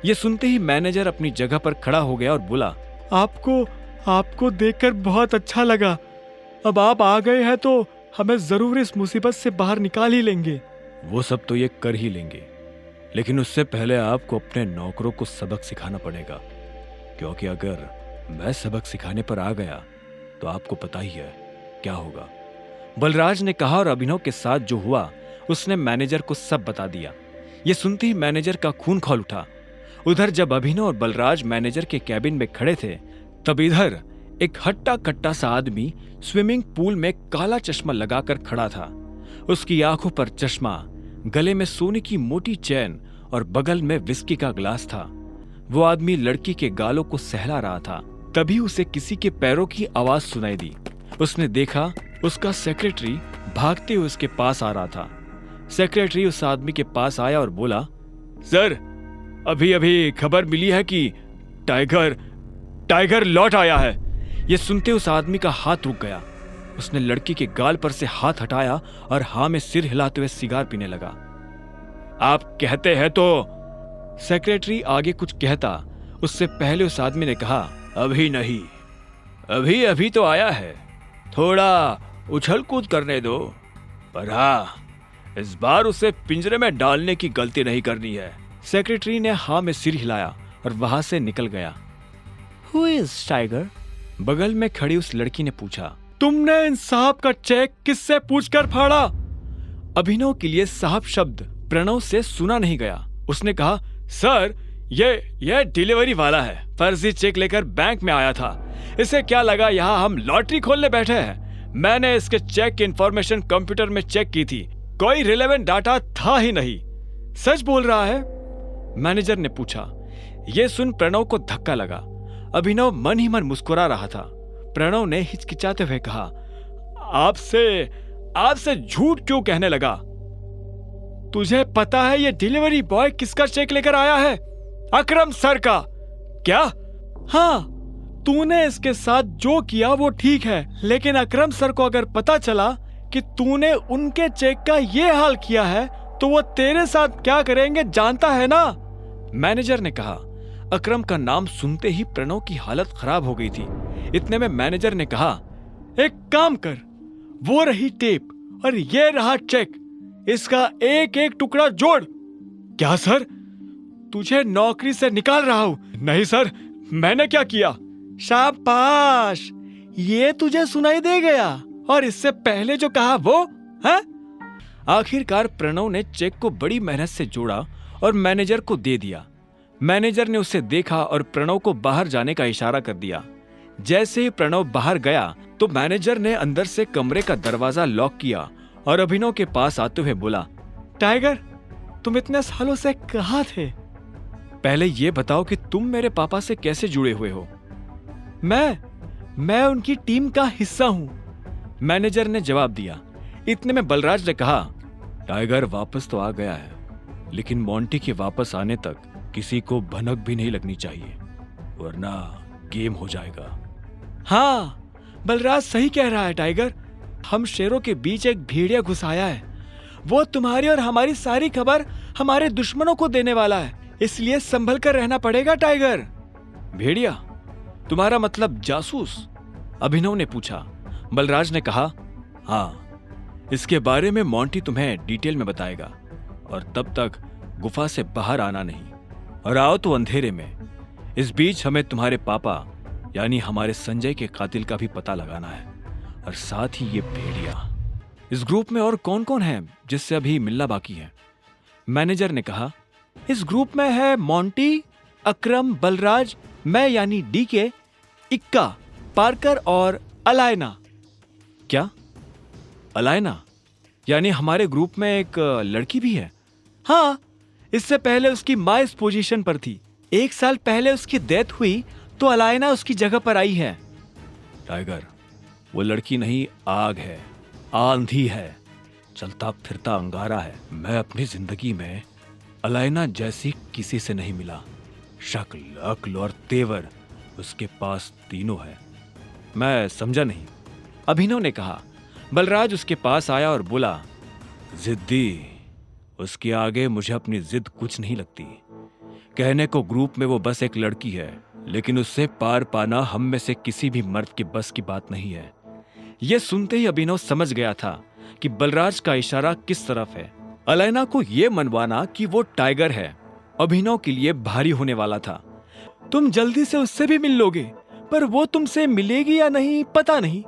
यह सुनते ही मैनेजर अपनी जगह पर खड़ा हो गया और बोला, आपको देखकर बहुत अच्छा लगा। अब आप आ गए हैं तो हमें जरूर इस मुसीबत से बाहर निकाल ही लेंगे। वो सब तो ये कर ही लेंगे, लेकिन उससे पहले आपको अपने नौकरों को सबक सिखाना पड़ेगा, क्योंकि अगर मैं सबक सिखाने पर आ गया तो आपको पता ही है क्या होगा। बलराज ने कहा और अभिनव के साथ जो हुआ उसने मैनेजर को सब बता दिया। यह सुनते ही मैनेजर का खून खौल उठा। उधर जब अभिनव और बलराज मैनेजर के कैबिन में खड़े थे तब इधर एक हट्टा कट्टा सा आदमी स्विमिंग पूल में काला चश्मा लगाकर खड़ा था। उसकी आंखों पर चश्मा, गले में सोने की मोटी चैन और बगल में विस्की का ग्लास था। वो आदमी लड़की के गालों को सहला रहा था। तभी उसे किसी के पैरों की आवाज सुनाई दी। उसने देखा उसका सेक्रेटरी भागते हुए उसके पास आ रहा था। सेक्रेटरी उस आदमी के पास आया और बोला, सर, अभी खबर मिली है कि टाइगर लौट आया है। यह सुनते उस आदमी का हाथ रुक गया। उसने लड़की के गाल पर से हाथ हटाया और हाँ में सिर हिलाते हुए सिगार पीने लगा। आप कहते हैं तो? सेक्रेटरी आगे कुछ कहता उससे पहले उस आदमी ने कहा, अभी नहीं, अभी तो आया है, थोड़ा उछल कूद करने दो, पर हाँ, इस बार उसे पिंजरे में डालने की गलती नहीं करनी है। सेक्रेटरी ने हाँ में सिर हिलाया और वहां से निकल गया। Who is tiger? बगल में खड़ी उस लड़की ने पूछा। तुमने इन साहब का चेक किससे पूछकर फाड़ा? अभिनव के लिए साहब शब्द प्रणव से सुना नहीं गया। उसने कहा, सर, ये डिलीवरी वाला है, फर्जी चेक लेकर बैंक में आया था। इसे क्या लगा यहाँ हम लॉटरी खोलने बैठे हैं? मैंने इसके चेक की इंफॉर्मेशन कंप्यूटर में चेक की थी, कोई रिलेवेंट डाटा था ही नहीं। सच बोल रहा है? मैनेजर ने पूछा। यह सुन प्रणव को धक्का लगा। अभिनव मन ही मन मुस्कुरा रहा था। प्रणव ने हिचकिचाते हुए कहा, आपसे झूठ क्यों कहने लगा? तुझे पता है ये डिलीवरी बॉय किसका चेक लेकर आया है? अकरम सर का। क्या? हाँ, तूने इसके साथ जो किया वो ठीक है, लेकिन अकरम सर को अगर पता चला कि तूने उनके चेक का ये हाल किया है तो वो तेरे साथ क्या करेंगे जानता है ना? मैनेजर ने कहा। अकरम का नाम सुनते ही प्रणव की हालत खराब हो गई थी। इतने में मैनेजर ने कहा, एक काम कर, वो रही टेप और ये रहा चेक, इसका एक एक टुकड़ा जोड़। क्या सर? तुझे नौकरी से निकाल रहा हूं। नहीं सर, मैंने क्या किया? शाबाश, ये तुझे सुनाई दे गया, और इससे पहले जो कहा वो है? आखिरकार प्रणव ने चेक को बड़ी मेहनत से जोड़ा और मैनेजर को दे दिया। मैनेजर ने उसे देखा और प्रणव को बाहर जाने का इशारा कर दिया। जैसे ही प्रणव बाहर गया तो मैनेजर ने अंदर से कमरे का दरवाजा लॉक किया और अभिनव के पास आते हुए बोला, टाइगर, तुम इतने सालों से कहाँ थे? पहले ये बताओ कि तुम मेरे पापा से कैसे जुड़े हुए हो? मैं उनकी टीम का हिस्सा हूं, मैनेजर ने जवाब दिया। इतने में बलराज ने कहा, टाइगर वापस तो आ गया है, लेकिन मोंटी के वापस आने तक किसी को भनक भी नहीं लगनी चाहिए, वरना गेम हो जाएगा। हाँ, बलराज सही कह रहा है टाइगर, हम शेरों के बीच एक भेड़िया घुस आया है वो तुम्हारी और हमारी सारी खबर हमारे दुश्मनों को देने वाला है, इसलिए संभल कर रहना पड़ेगा टाइगर। भेड़िया, तुम्हारा मतलब जासूस? अभिनव ने पूछा। बलराज ने कहा, हाँ, इसके बारे में मोंटी तुम्हें डिटेल में बताएगा, और तब तक गुफा से बाहर आना नहीं, और आओ तो अंधेरे में। इस बीच हमें तुम्हारे पापा यानी हमारे संजय के कातिल का भी पता लगाना है, और साथ ही ये भेड़िया। इस ग्रुप में और कौन कौन है जिससे अभी मिलना बाकी है? मैनेजर ने कहा, इस ग्रुप में है मोंटी, अकरम, बलराज, मैं यानी डीके, इक्का, पार्कर और अलायना। क्या? अलायना? यानी हमारे ग्रुप में एक लड़की भी है? हाँ, इससे पहले उसकी माँ इस पोजीशन पर थी। 1 साल पहले उसकी डेथ हुई तो अलायना उसकी जगह पर आई है। टाइगर, वो लड़की नहीं, आग है, आंधी है, चलता फिरता अंगारा है। मैं अपनी जिंदगी में अलायना जैसी किसी से नहीं मिला। शक्ल, अक्ल और तेवर उसके पास तीनों है। मैं समझा नहीं, अभिनव ने कहा। बलराज उसके पास आया और बोला, जिद्दी, उसके आगे मुझे अपनी जिद कुछ नहीं लगती। कहने को ग्रुप में वो बस एक लड़की है, लेकिन उससे पार पाना हम में से किसी भी मर्द के बस की बात नहीं है। यह सुनते ही अभिनव समझ गया था कि बलराज का इशारा किस तरफ है। अलायना को यह मनवाना कि वो टाइगर है अभिनव के लिए भारी होने वाला था। तुम जल्दी से उससे भी मिल लोगे, पर वो तुमसे मिलेगी या नहीं पता नहीं।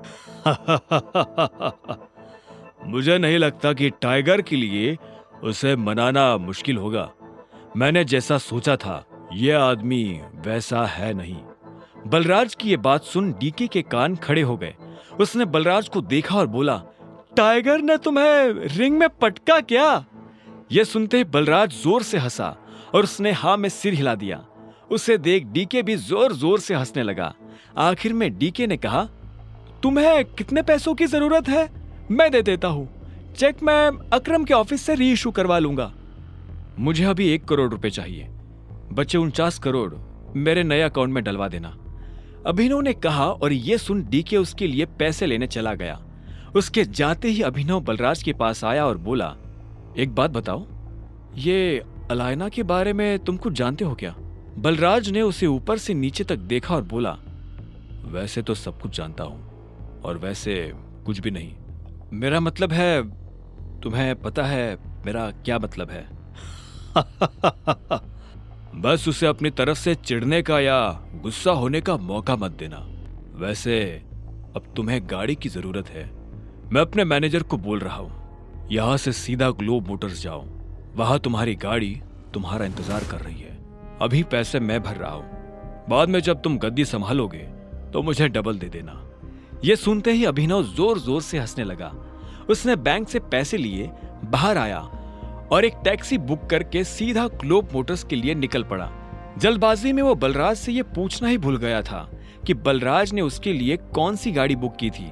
मुझे नहीं लगता कि टाइगर के लिए उसे मनाना मुश्किल होगा। मैंने जैसा सोचा था यह आदमी वैसा है नहीं। बलराज की यह बात सुन डीके के कान खड़े हो गए। उसने बलराज को देखा और बोला, टाइगर ने तुम्हें रिंग में पटका क्या? यह सुनते ही बलराज जोर से हंसा और उसने हाँ में सिर हिला दिया। उसे देख डीके भी जोर जोर से हंसने लगा। आखिर में डीके ने कहा, तुम्हें कितने पैसों की जरूरत है? मैं दे देता हूं। चेक मैं अकरम के ऑफिस से री इशू करवा लूंगा। मुझे अभी 1 करोड़ रुपए चाहिए, बचे 49 करोड़ मेरे नए अकाउंट में डलवा देना, अभिनव ने कहा। और यह सुन डीके उसके लिए पैसे लेने चला गया। उसके जाते ही अभिनव बलराज के पास आया और बोला, एक बात बताओ, ये अलायना के बारे में तुम कुछ जानते हो क्या? बलराज ने उसे ऊपर से नीचे तक देखा और बोला, वैसे तो सब कुछ जानता हूं, और वैसे कुछ भी नहीं। मेरा मतलब है, तुम्हें पता है मेरा क्या मतलब है? बस उसे अपनी तरफ से चिढ़ने का या गुस्सा होने का मौका मत देना। वैसे अब तुम्हें गाड़ी की जरूरत है। मैं अपने मैनेजर को बोल रहा हूं, यहां से सीधा ग्लोब मोटर्स जाओ, वहां तुम्हारी गाड़ी तुम्हारा इंतजार कर रही है। अभी पैसे मैं भर रहा हूं, बाद में जब तुम गद्दी संभालोगे तो मुझे डबल दे देना। यह सुनते ही अभिनव जोर जोर से हंसने लगा। उसने बैंक से पैसे लिए बाहर आया और एक टैक्सी बुक करके सीधा ग्लोब मोटर्स के लिए निकल पड़ा। जल्दबाजी में वो बलराज से यह पूछना ही भूल गया था कि बलराज ने उसके लिए कौन सी गाड़ी बुक की थी।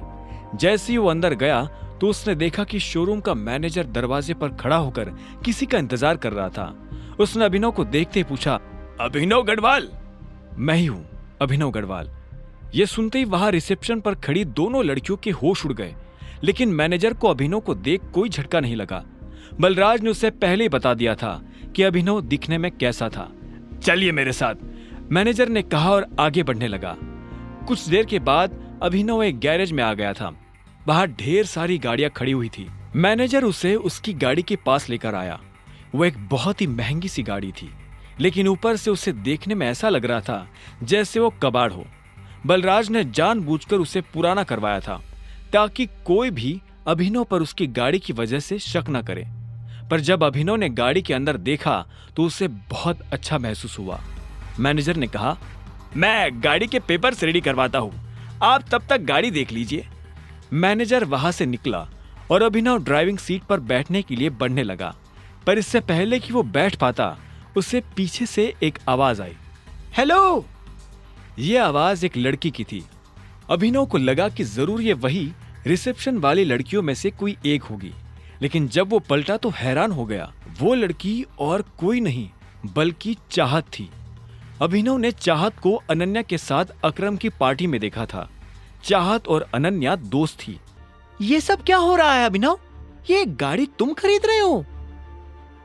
जैसे ही वो अंदर गया तो उसने देखा कि शोरूम का मैनेजर दरवाजे पर खड़ा होकर किसी का इंतजार कर रहा था। उसने अभिनव को देखते ही पूछा, अभिनव गढ़वाल? मैं ही हूं, अभिनव गढ़वाल। यह सुनते ही वहां रिसेप्शन पर खड़ी दोनों लड़कियों के होश उड़ गए, लेकिन मैनेजर को अभिनव को देख कोई झटका नहीं लगा। बलराज ने उसे पहले ही बता दिया था कि अभिनव दिखने में कैसा था। चलिए मेरे साथ, मैनेजर ने कहा और आगे बढ़ने लगा। कुछ देर के बाद अभिनव एक गैरेज में आ गया था। वहां ढेर सारी गाड़ियां खड़ी हुई थी। मैनेजर उसे उसकी गाड़ी के पास लेकर आया। वो एक बहुत ही महंगी सी गाड़ी थी, लेकिन ऊपर से उसे देखने में ऐसा लग रहा था जैसे वो कबाड़ हो। बलराज ने जानबूझकर उसे पुराना करवाया था ताकि कोई भी अभिनव पर उसकी गाड़ी की वजह से शक न करे। पर जब अभिनव ने गाड़ी के अंदर देखा तो उसे बहुत अच्छा महसूस हुआ। मैनेजर ने कहा, मैं गाड़ी के पेपर्स रेडी करवाता हूं, आप तब तक गाड़ी देख लीजिए। मैनेजर वहां से निकला और अभिनव ड्राइविंग सीट पर बैठने के लिए बढ़ने लगा, पर इससे पहले कि वो बैठ पाता उसे पीछे से एक आवाज आई, हेलो। यह आवाज एक लड़की की थी। अभिनव को लगा कि जरूर ये वही रिसेप्शन वाली लड़कियों में से कोई एक होगी, लेकिन जब वो पलटा तो हैरान हो गया। वो लड़की और कोई नहीं बल्कि चाहत थी। अभिनव ने चाहत को अनन्या के साथ अकरम की पार्टी में देखा था। चाहत और अनन्या दोस्त थी। ये सब क्या हो रहा है अभिनव? ये गाड़ी तुम खरीद रहे हो?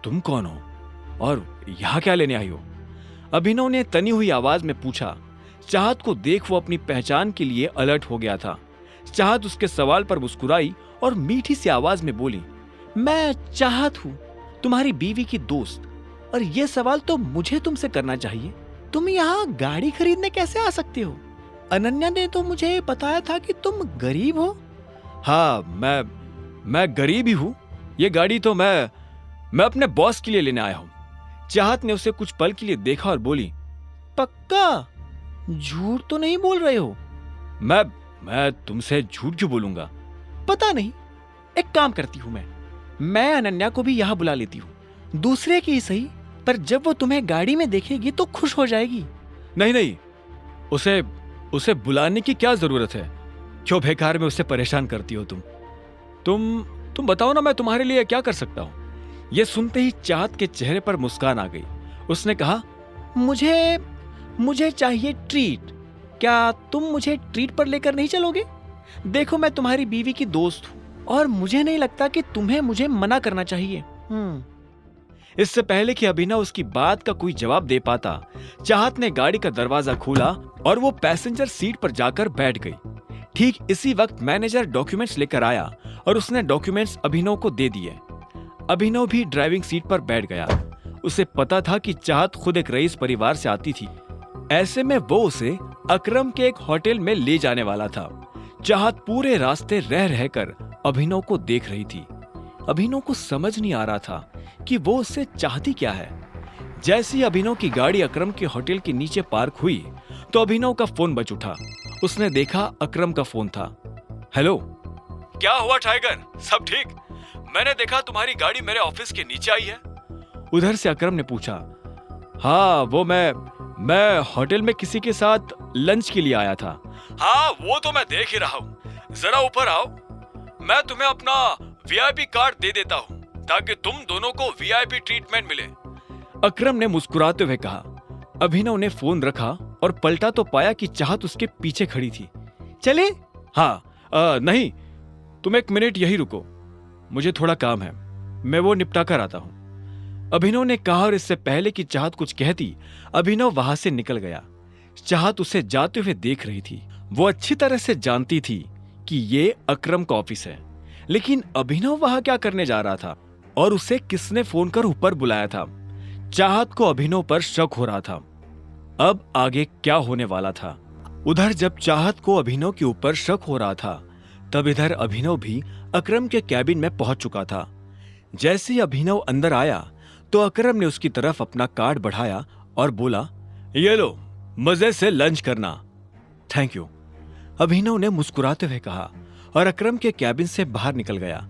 तुम कौन हो और यहाँ क्या लेने आई हो? अभिनव ने तनी हुई आवाज में पूछा। चाहत को देख वो अपनी पहचान के लिए अलर्ट हो गया था। चाहत उसके सवाल पर मुस्कुराई और मीठी सी आवाज में बोली, मैं चाहत हूँ, तुम्हारी बीवी की दोस्त, और ये सवाल तो मुझे तुमसे करना चाहिए। तुम यहाँ गाड़ी खरीदने कैसे आ सकते हो? अनन्या ने तो मुझे बताया था कि तुम गरीब हो। हाँ, मैं गरीब ही हूँ। ये गाड़ी तो मैं अपने बॉस के लिए लेने आया हूँ। चाहत ने उसे कुछ पल के लिए देखा और बोली, पक्का? झूठ तो नहीं बोल रहे हो? मैं तुमसे झूठ क्यों बोलूंगा? पता नहीं, एक काम करती हूँ, मैं अनन्या को भी यहाँ बुला लेती हूँ, दूसरे की ही सही, पर जब वो तुम्हें गाड़ी में देखेगी तो खुश हो जाएगी। नहीं, उसे बुलाने की क्या जरूरत है? क्यों बेकार में उसे परेशान करती हो तुम बताओ ना, मैं तुम्हारे लिए क्या कर सकता हूँ? ये सुनते ही चाहत के चेहरे पर मुस्कान आ गई। उसने कहा, मुझे चाहिए ट्रीट। क्या तुम मुझे ट्रीट पर लेकर नहीं चलोगे? देखो, मैं तुम्हारी बीवी की दोस्त हूं और मुझे नहीं लगता कि तुम्हें मुझे मना करना चाहिए। इससे पहले कि अभिनव उसकी बात का कोई जवाब दे पाता, चाहत ने गाड़ी का दरवाजा खोला और वो पैसेंजर सीट पर जाकर बैठ गई। ठीक इसी वक्त मैनेजर डॉक्यूमेंट्स लेकर आया और उसने डॉक्यूमेंट्स अभिनव को दे दिए। अभिनव भी ड्राइविंग सीट पर बैठ गया। उसे पता था कि चाहत खुद एक रईस परिवार से आती थी, ऐसे में वो उसे अकरम के एक होटल में ले जाने वाला था। चाहत पूरे रास्ते रह रहकर अभिनव को देख रही थी। अभिनव को समझ नहीं आ रहा था कि वो उससे चाहती क्या है। जैसे ही अभिनव की गाड़ी अकरम के होटल के नीचे पार्क हुई तो अभिनव का फोन बज उठा। उसने देखा अकरम का फोन था। हेलो, क्या हुआ टाइगर, सब ठीक? मैंने देखा तुम्हारी गाड़ी मेरे ऑफिस के नीचे आई है। उधर से अकरम ने पूछा। हाँ, वो मैं होटल में किसी के साथ लंच के लिए आया था। हाँ, वो तो मैं देख ही रहा हूँ। जरा ऊपर आओ, मैं तुम्हें अपना वीआईपी कार्ड दे देता हूँ ताकि तुम दोनों को वीआईपी ट्रीटमेंट मिले। अकरम ने मुस्कुराते हुए कहा। अभिनव ने फोन रखा और पलटा तो पाया कि चाहत उसके पीछे खड़ी थी। चले? हाँ, नहीं, तुम एक मिनट यही रुको, मुझे थोड़ा काम है, मैं वो निपटा कर आता हूं, अभिनव ने कहा। और इससे पहले कि चाहत कुछ कहती, अभिनव वहां से निकल गया। चाहत उसे जाते हुए देख रही थी। वो अच्छी तरह से जानती थी कि ये अकरम का ऑफिस है, लेकिन अभिनव वहां क्या करने जा रहा था और उसे किसने फोन कर ऊपर बुलाया था? चाहत को अभिनव पर शक हो रहा था। अब आगे क्या होने वाला था? उधर जब चाहत को अभिनव के ऊपर शक हो रहा था, तब इधर अभिनव भी अकरम के कैबिन में पहुंच चुका था। जैसे ही अभिनव अंदर आया तो अकरम ने उसकी तरफ अपना कार्ड बढ़ाया और बोला, ये लो, मजे से लंच करना। थैंक यू, अभिनव ने मुस्कुराते हुए कहा और अकरम के कैबिन से बाहर निकल गया।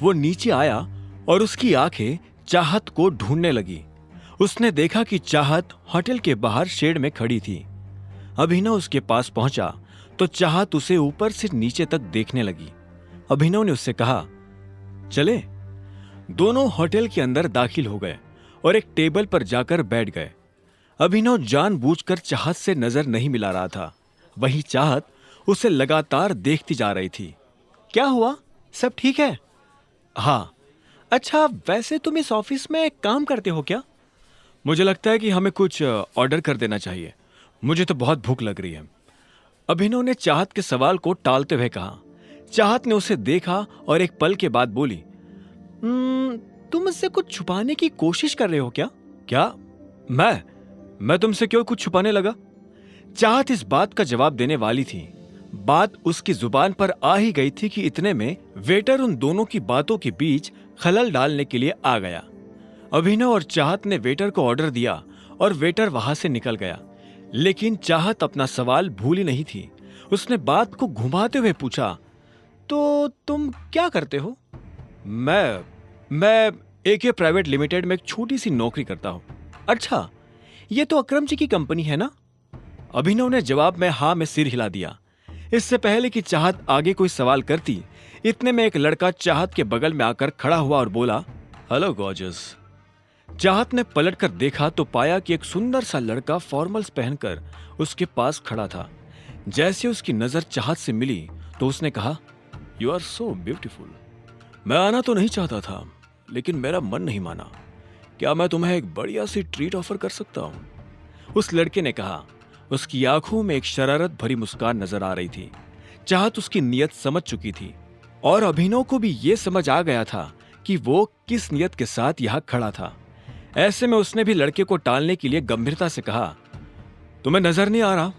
वो नीचे आया और उसकी आंखें चाहत को ढूंढने लगी। उसने देखा कि चाहत होटल के बाहर शेड में खड़ी थी। अभिनव उसके पास पहुंचा तो चाहत उसे ऊपर से नीचे तक देखने लगी। अभिनव ने उससे कहा, चले? दोनों होटल के अंदर दाखिल हो गए और एक टेबल पर जाकर बैठ गए। अभिनव जानबूझकर चाहत से नजर नहीं मिला रहा था, वहीं चाहत उसे लगातार देखती जा रही थी। क्या हुआ, सब ठीक है? हाँ। अच्छा, वैसे तुम इस ऑफिस में काम करते हो क्या? मुझे लगता है कि हमें कुछ ऑर्डर कर देना चाहिए, मुझे तो बहुत भूख लग रही है, अभिनव ने चाहत के सवाल को टालते हुए कहा। चाहत ने उसे देखा और एक पल के बाद बोली, तुम मुझसे कुछ छुपाने की कोशिश कर रहे हो क्या? क्या? मैं तुमसे क्यों कुछ छुपाने लगा? चाहत इस बात का जवाब देने वाली थी, बात उसकी जुबान पर आ ही गई थी कि इतने में वेटर उन दोनों की बातों के बीच खलल डालने के लिए आ गया। अभिनव और चाहत ने वेटर को ऑर्डर दिया और वेटर वहां से निकल गया, लेकिन चाहत अपना सवाल भूली नहीं थी। उसने बात को घुमाते हुए पूछा, तो तुम क्या करते हो? मैं एके प्राइवेट लिमिटेड में एक छोटी सी नौकरी करता हूं। अच्छा, ये तो अकरम जी की कंपनी है ना? अभिनव ने जवाब में हाँ में सिर हिला दिया। इससे पहले कि चाहत आगे कोई सवाल करती, इतने में एक लड़का चाहत के बगल में आकर खड़ा हुआ और बोला, हेलो गॉर्जियस। चाहत ने पलटकर देखा तो पाया कि एक सुंदर सा लड़का फॉर्मल्स पहनकर उसके पास खड़ा था। जैसे उसकी नजर चाहत से मिली तो उसने कहा, यू आर सो ब्यूटीफुल। मैं आना तो नहीं चाहता था, लेकिन मेरा मन नहीं माना। क्या मैं तुम्हें एक बढ़िया सी ट्रीट ऑफर कर सकता हूँ? उस लड़के ने कहा। उसकी आंखों में एक शरारत भरी मुस्कान नजर आ रही थी। चाहत उसकी नीयत समझ चुकी थी और अभिनव को भी ये समझ आ गया था कि वो किस नियत के साथ यहाँ खड़ा था। ऐसे में उसने भी लड़के को टालने के लिए गंभीरता से कहा, तुम्हें नजर नहीं आ रहा?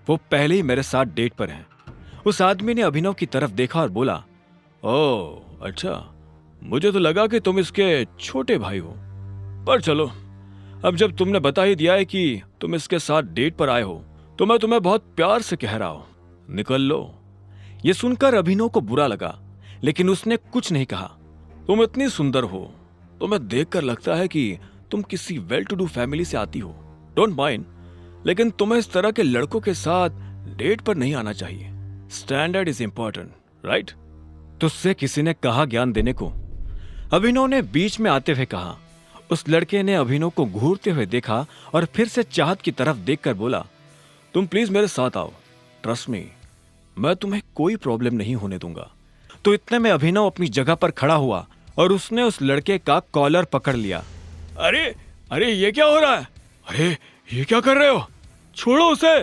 वो पहले ही मेरे साथ डेट पर है। उस आदमी ने अभिनव की तरफ देखा और बोला, ओह अच्छा, मुझे तो लगा कि तुम इसके छोटे भाई हो। पर चलो, अब जब तुमने बता ही दिया है कि तुम इसके साथ डेट पर आए हो, तो मैं तुम्हें बहुत प्यार से कह रहा हूं, निकल लो। यह सुनकर अभिनव को बुरा लगा, लेकिन उसने कुछ नहीं कहा। तुम इतनी सुंदर हो, तुम्हें देखकर लगता है कि तुम किसी वेल टू डू फैमिली से आती हो। डोंट माइंड, लेकिन तुम्हें इस तरह के लड़कों के साथ डेट पर नहीं आना चाहिए। Standard is important, right? तुझसे किसी ने कहा ज्ञान देने को? अभिनव ने बीच में आते हुए कहा। उस लड़के ने अभिनव को घूरते हुए देखा और फिर से चाहत की तरफ देखकर बोला, तुम प्लीज मेरे साथ आओ, ट्रस्ट मी, मैं तुम्हें कोई प्रॉब्लम नहीं होने दूंगा। तो इतने में अभिनव अपनी जगह पर खड़ा हुआ और उसने उस लड़के का कॉलर पकड़ लिया। अरे अरे, ये क्या हो रहा है? अरे ये क्या कर रहे हो? छोड़ो उसे।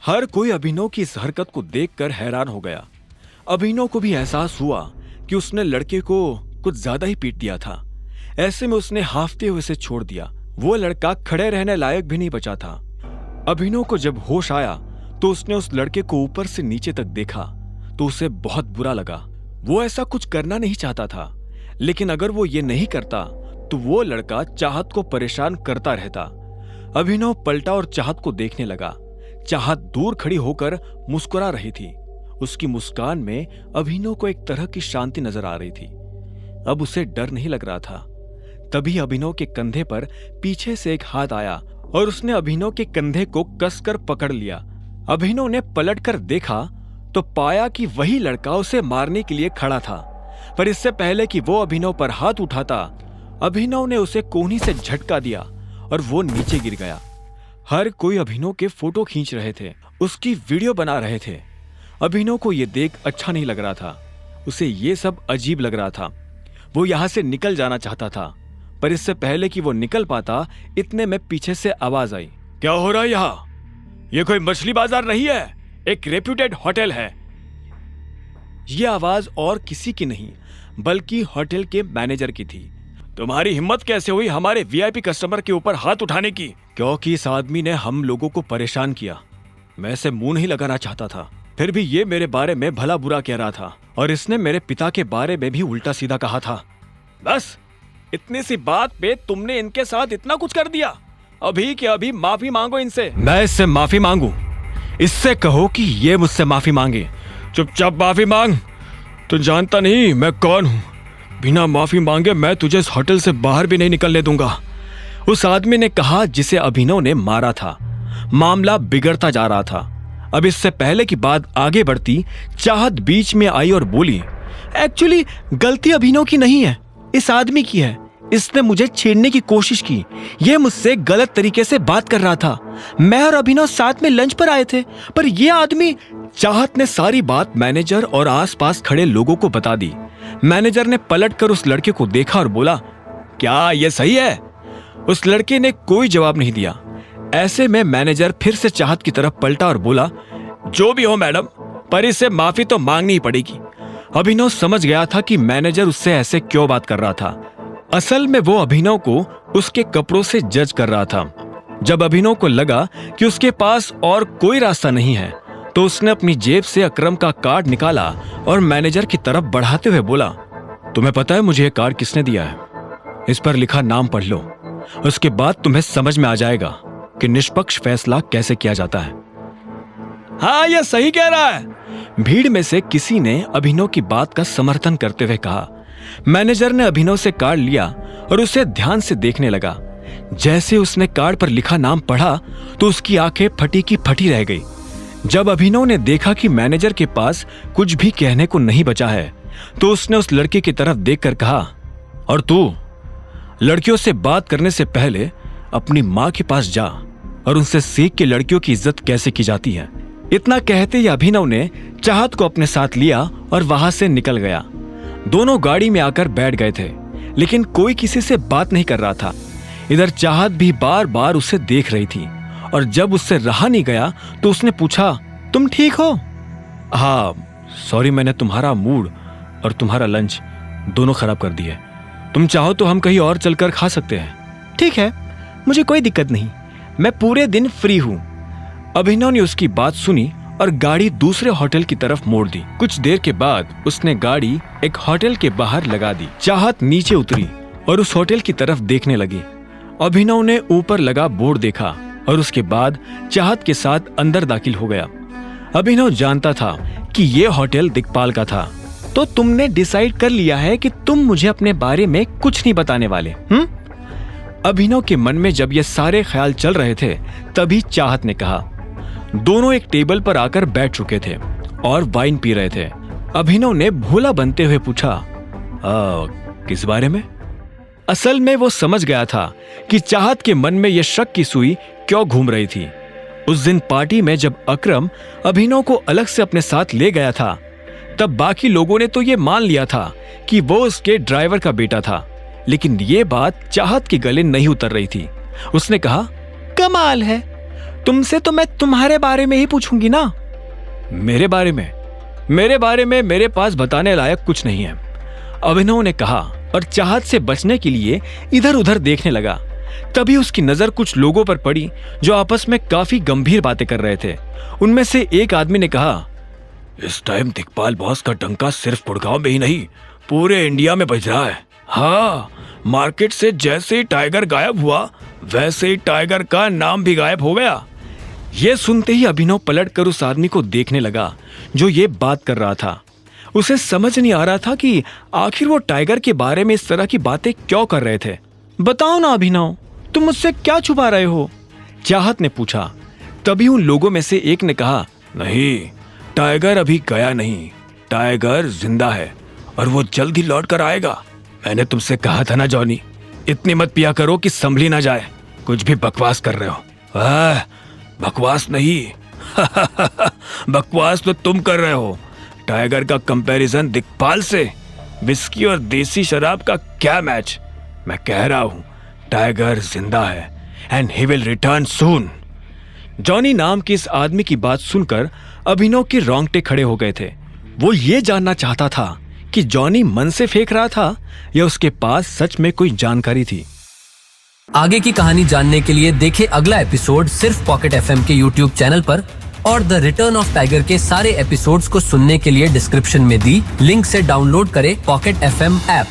हर कोई अभिनव की इस हरकत को देखकर हैरान हो गया। अभिनव को भी एहसास हुआ कि उसने लड़के को कुछ ज्यादा ही पीट दिया था। ऐसे में उसने हाफते हुए उसे छोड़ दिया। वो लड़का खड़े रहने लायक भी नहीं बचा था। अभिनव को जब होश आया तो उसने उस लड़के को ऊपर से नीचे तक देखा तो उसे बहुत बुरा लगा। वो ऐसा कुछ करना नहीं चाहता था, लेकिन अगर वो ये नहीं करता तो वो लड़का चाहत को परेशान करता रहता। अभिनव पलटा और चाहत को देखने लगा। चाहत दूर खड़ी होकर मुस्कुरा रही थी। उसकी मुस्कान में अभिनव को एक तरह की शांति नजर आ रही थी। अब उसे डर नहीं लग रहा था। तभी अभिनव के कंधे पर पीछे से एक हाथ आया और उसने अभिनव के कंधे को कसकर पकड़ लिया। अभिनव ने पलटकर देखा तो पाया कि वही लड़का उसे मारने के लिए खड़ा था। पर इससे पहले कि वो अभिनव पर हाथ उठाता, अभिनव ने उसे कोहनी से झटका दिया और वो नीचे गिर गया। हर कोई अभिनव के फोटो खींच रहे थे, उसकी वीडियो बना रहे थे। अभिनव को यह देख अच्छा नहीं लग रहा था। उसे ये सब अजीब लग रहा था। वो यहां से निकल जाना चाहता था, पर इससे पहले कि वो निकल पाता, इतने में पीछे से आवाज आई। क्या हो रहा है यहाँ? ये कोई मछली बाजार नहीं है, एक रेप्यूटेड होटल है। ये आवाज और किसी की नहीं बल्कि होटल के मैनेजर की थी। तुम्हारी हिम्मत कैसे हुई हमारे वीआईपी कस्टमर के ऊपर हाथ उठाने की? क्योंकि इस आदमी ने हम लोगों को परेशान किया। मैं इसे मुंह नहीं लगाना चाहता था, फिर भी ये मेरे बारे में भला बुरा कह रहा था और इसने मेरे पिता के बारे में भी उल्टा सीधा कहा था। बस इतनी सी बात पे तुमने इनके साथ इतना कुछ कर दिया। अभी के अभी माफी मांगो इनसे। मैं इससे माफी मांगू? इससे कहो कि ये मुझसे माफी मांगे। चुपचाप माफी मांग। तू जानता नहीं मैं कौन हूं। बिना माफी मांगे मैं तुझे इस होटल से बाहर भी नहीं निकलने दूंगा, उस आदमी ने कहा जिसे अभिनव ने मारा था। मामला बिगड़ता जा रहा था। अब इससे पहले की बात आगे बढ़ती, चाहत बीच में आई और बोली, एक्चुअली गलती अभिनव की नहीं है, इस आदमी की है। इसने मुझे छेड़ने की कोशिश की। यह मुझसे गलत तरीके से बात कर रहा था। मैं और अभिनव साथ में लंच पर आए थे, पर यह आदमी। चाहत ने सारी बात मैनेजर और आसपास खड़े लोगों को बता दी। मैनेजर ने पलटकर उस लड़के को देखा और बोला, क्या यह सही है? उस लड़के ने कोई जवाब नहीं दिया। ऐसे में मैनेजर फिर से चाहत की तरफ पलटा और बोला, जो भी हो मैडम, पर इससे माफी तो मांगनी ही पड़ेगी। अभिनव समझ गया था कि मैनेजर उससे ऐसे क्यों बात कर रहा था। असल में वो अभिनव को उसके कपड़ों से जज कर रहा था। जब अभिनव को लगा कि उसके पास और कोई रास्ता नहीं है, तो उसने अपनी जेब से अकरम का कार्ड निकाला और मैनेजर की तरफ बढ़ाते हुए बोला, तुम्हें पता है मुझे ये कार्ड किसने दिया है? इस पर लिखा नाम पढ़ लो, उसके बाद तुम्हें समझ में आ जाएगा कि निष्पक्ष फैसला कैसे किया जाता है। हाँ, यह सही कह रहा है। भीड़ में से किसी ने अभिनव की बात का समर्थन करते हुए कहा। मैनेजर ने अभिनव से कार्ड लिया और उसे ध्यान से देखने लगा। जैसे उसने कार्ड पर लिखा नाम पढ़ा तो उसकी आंखें फटी की फटी रह गई। जब अभिनव ने देखा कि मैनेजर के पास कुछ भी कहने को नहीं बचा है, तो उसने उस लड़के की तरफ देखकर कहा, और तू लड़कियों से बात करने से पहले अपनी माँ के पास जा और उनसे सीख के लड़कियों की इज्जत कैसे की जाती है। इतना कहते ही अभिनव ने चाहत को अपने साथ लिया और वहां से निकल गया। दोनों गाड़ी में आकर बैठ गए थे, लेकिन कोई किसी से बात नहीं कर रहा था। इधर चाहत भी बार बार उसे देख रही थी और जब उससे रहा नहीं गया तो उसने पूछा, तुम ठीक हो? हाँ सॉरी, मैंने तुम्हारा मूड और तुम्हारा लंच दोनों खराब कर दिए। तुम चाहो तो हम कहीं और चलकर खा सकते हैं। ठीक है, मुझे कोई दिक्कत नहीं, मैं पूरे दिन फ्री हूँ। अभिनव ने उसकी बात सुनी और गाड़ी दूसरे होटल की तरफ मोड़ दी। कुछ देर के बाद उसने गाड़ी एक होटल के बाहर लगा दी। चाहत नीचे उतरी और उस होटल की तरफ देखने लगी। अभिनव ने ऊपर लगा बोर्ड देखा और उसके बाद चाहत के साथ अंदर दाखिल हो गया। अभिनव जानता था कि ये होटल दिक्पाल का था। तो तुमने डिसाइड कर लिया है कि तुम मुझे अपने बारे में कुछ नहीं बताने वाले, अभिनव के मन में जब ये सारे ख्याल चल रहे थे तभी चाहत ने कहा। दोनों एक टेबल पर आकर बैठ चुके थे और वाइन पी रहे थे। अभिनव ने भोला बनते हुए पूछा, किस बारे में? असल में वो समझ गया था कि चाहत के मन में यह शक की सुई क्यों घूम रही थी। उस दिन पार्टी में जब अकरम अभिनव को अलग से अपने साथ ले गया था तब बाकी लोगों ने तो ये मान लिया था कि वो उसके ड्राइवर का बेटा था, लेकिन ये बात चाहत के गले नहीं उतर रही थी। उसने कहा, कमाल है, तुमसे तो मैं तुम्हारे बारे में ही पूछूंगी ना। मेरे बारे में मेरे पास बताने लायक कुछ नहीं है, अभिनव ने कहा और चाहत से बचने के लिए इधर उधर देखने लगा। तभी उसकी नजर कुछ लोगों पर पड़ी जो आपस में काफी गंभीर बातें कर रहे थे। उनमें से एक आदमी ने कहा, इस टाइम दिक्पाल बॉस का डंका सिर्फ गुड़गांव में ही नहीं पूरे इंडिया में बज रहा है। हाँ, मार्केट से जैसे ही टाइगर गायब हुआ वैसे ही टाइगर का नाम भी गायब हो गया। ये सुनते ही अभिनव पलटकर उस आदमी को देखने लगा जो ये बात कर रहा था। उसे समझ नहीं आ रहा था कि आखिर वो टाइगर के बारे में इस तरह की बातें क्यों कर रहे थे। बताओ ना अभिनव, तुम मुझसे क्या छुपा रहे हो? चाहत ने पूछा। तभी उन लोगों में से एक ने कहा, नहीं, टाइगर अभी गया नहीं, टाइगर जिंदा है और वो जल्द ही लौट कर आएगा। मैंने तुमसे कहा था ना जॉनी, इतनी मत पिया करो कि संभली ना जाए। कुछ भी बकवास कर रहे हो। बकवास नहीं बकवास तो तुम कर रहे हो। टाइगर का कंपैरिजन दिक्पाल से, विस्की और देसी शराब का क्या मैच। मैं कह रहा हूं टाइगर जिंदा है and he will return soon. Johnny नाम के इस आदमी की बात सुनकर अभिनव के रोंगटे खड़े हो गए थे। वो ये जानना चाहता था कि जॉनी मन से फेंक रहा था या उसके पास सच में कोई जानकारी थी। आगे की कहानी जानने के लिए देखें अगला एपिसोड सिर्फ पॉकेट एफएम के यूट्यूब चैनल पर और द रिटर्न ऑफ टाइगर के सारे एपिसोड्स को सुनने के लिए डिस्क्रिप्शन में दी लिंक से डाउनलोड करें पॉकेट एफएम ऐप।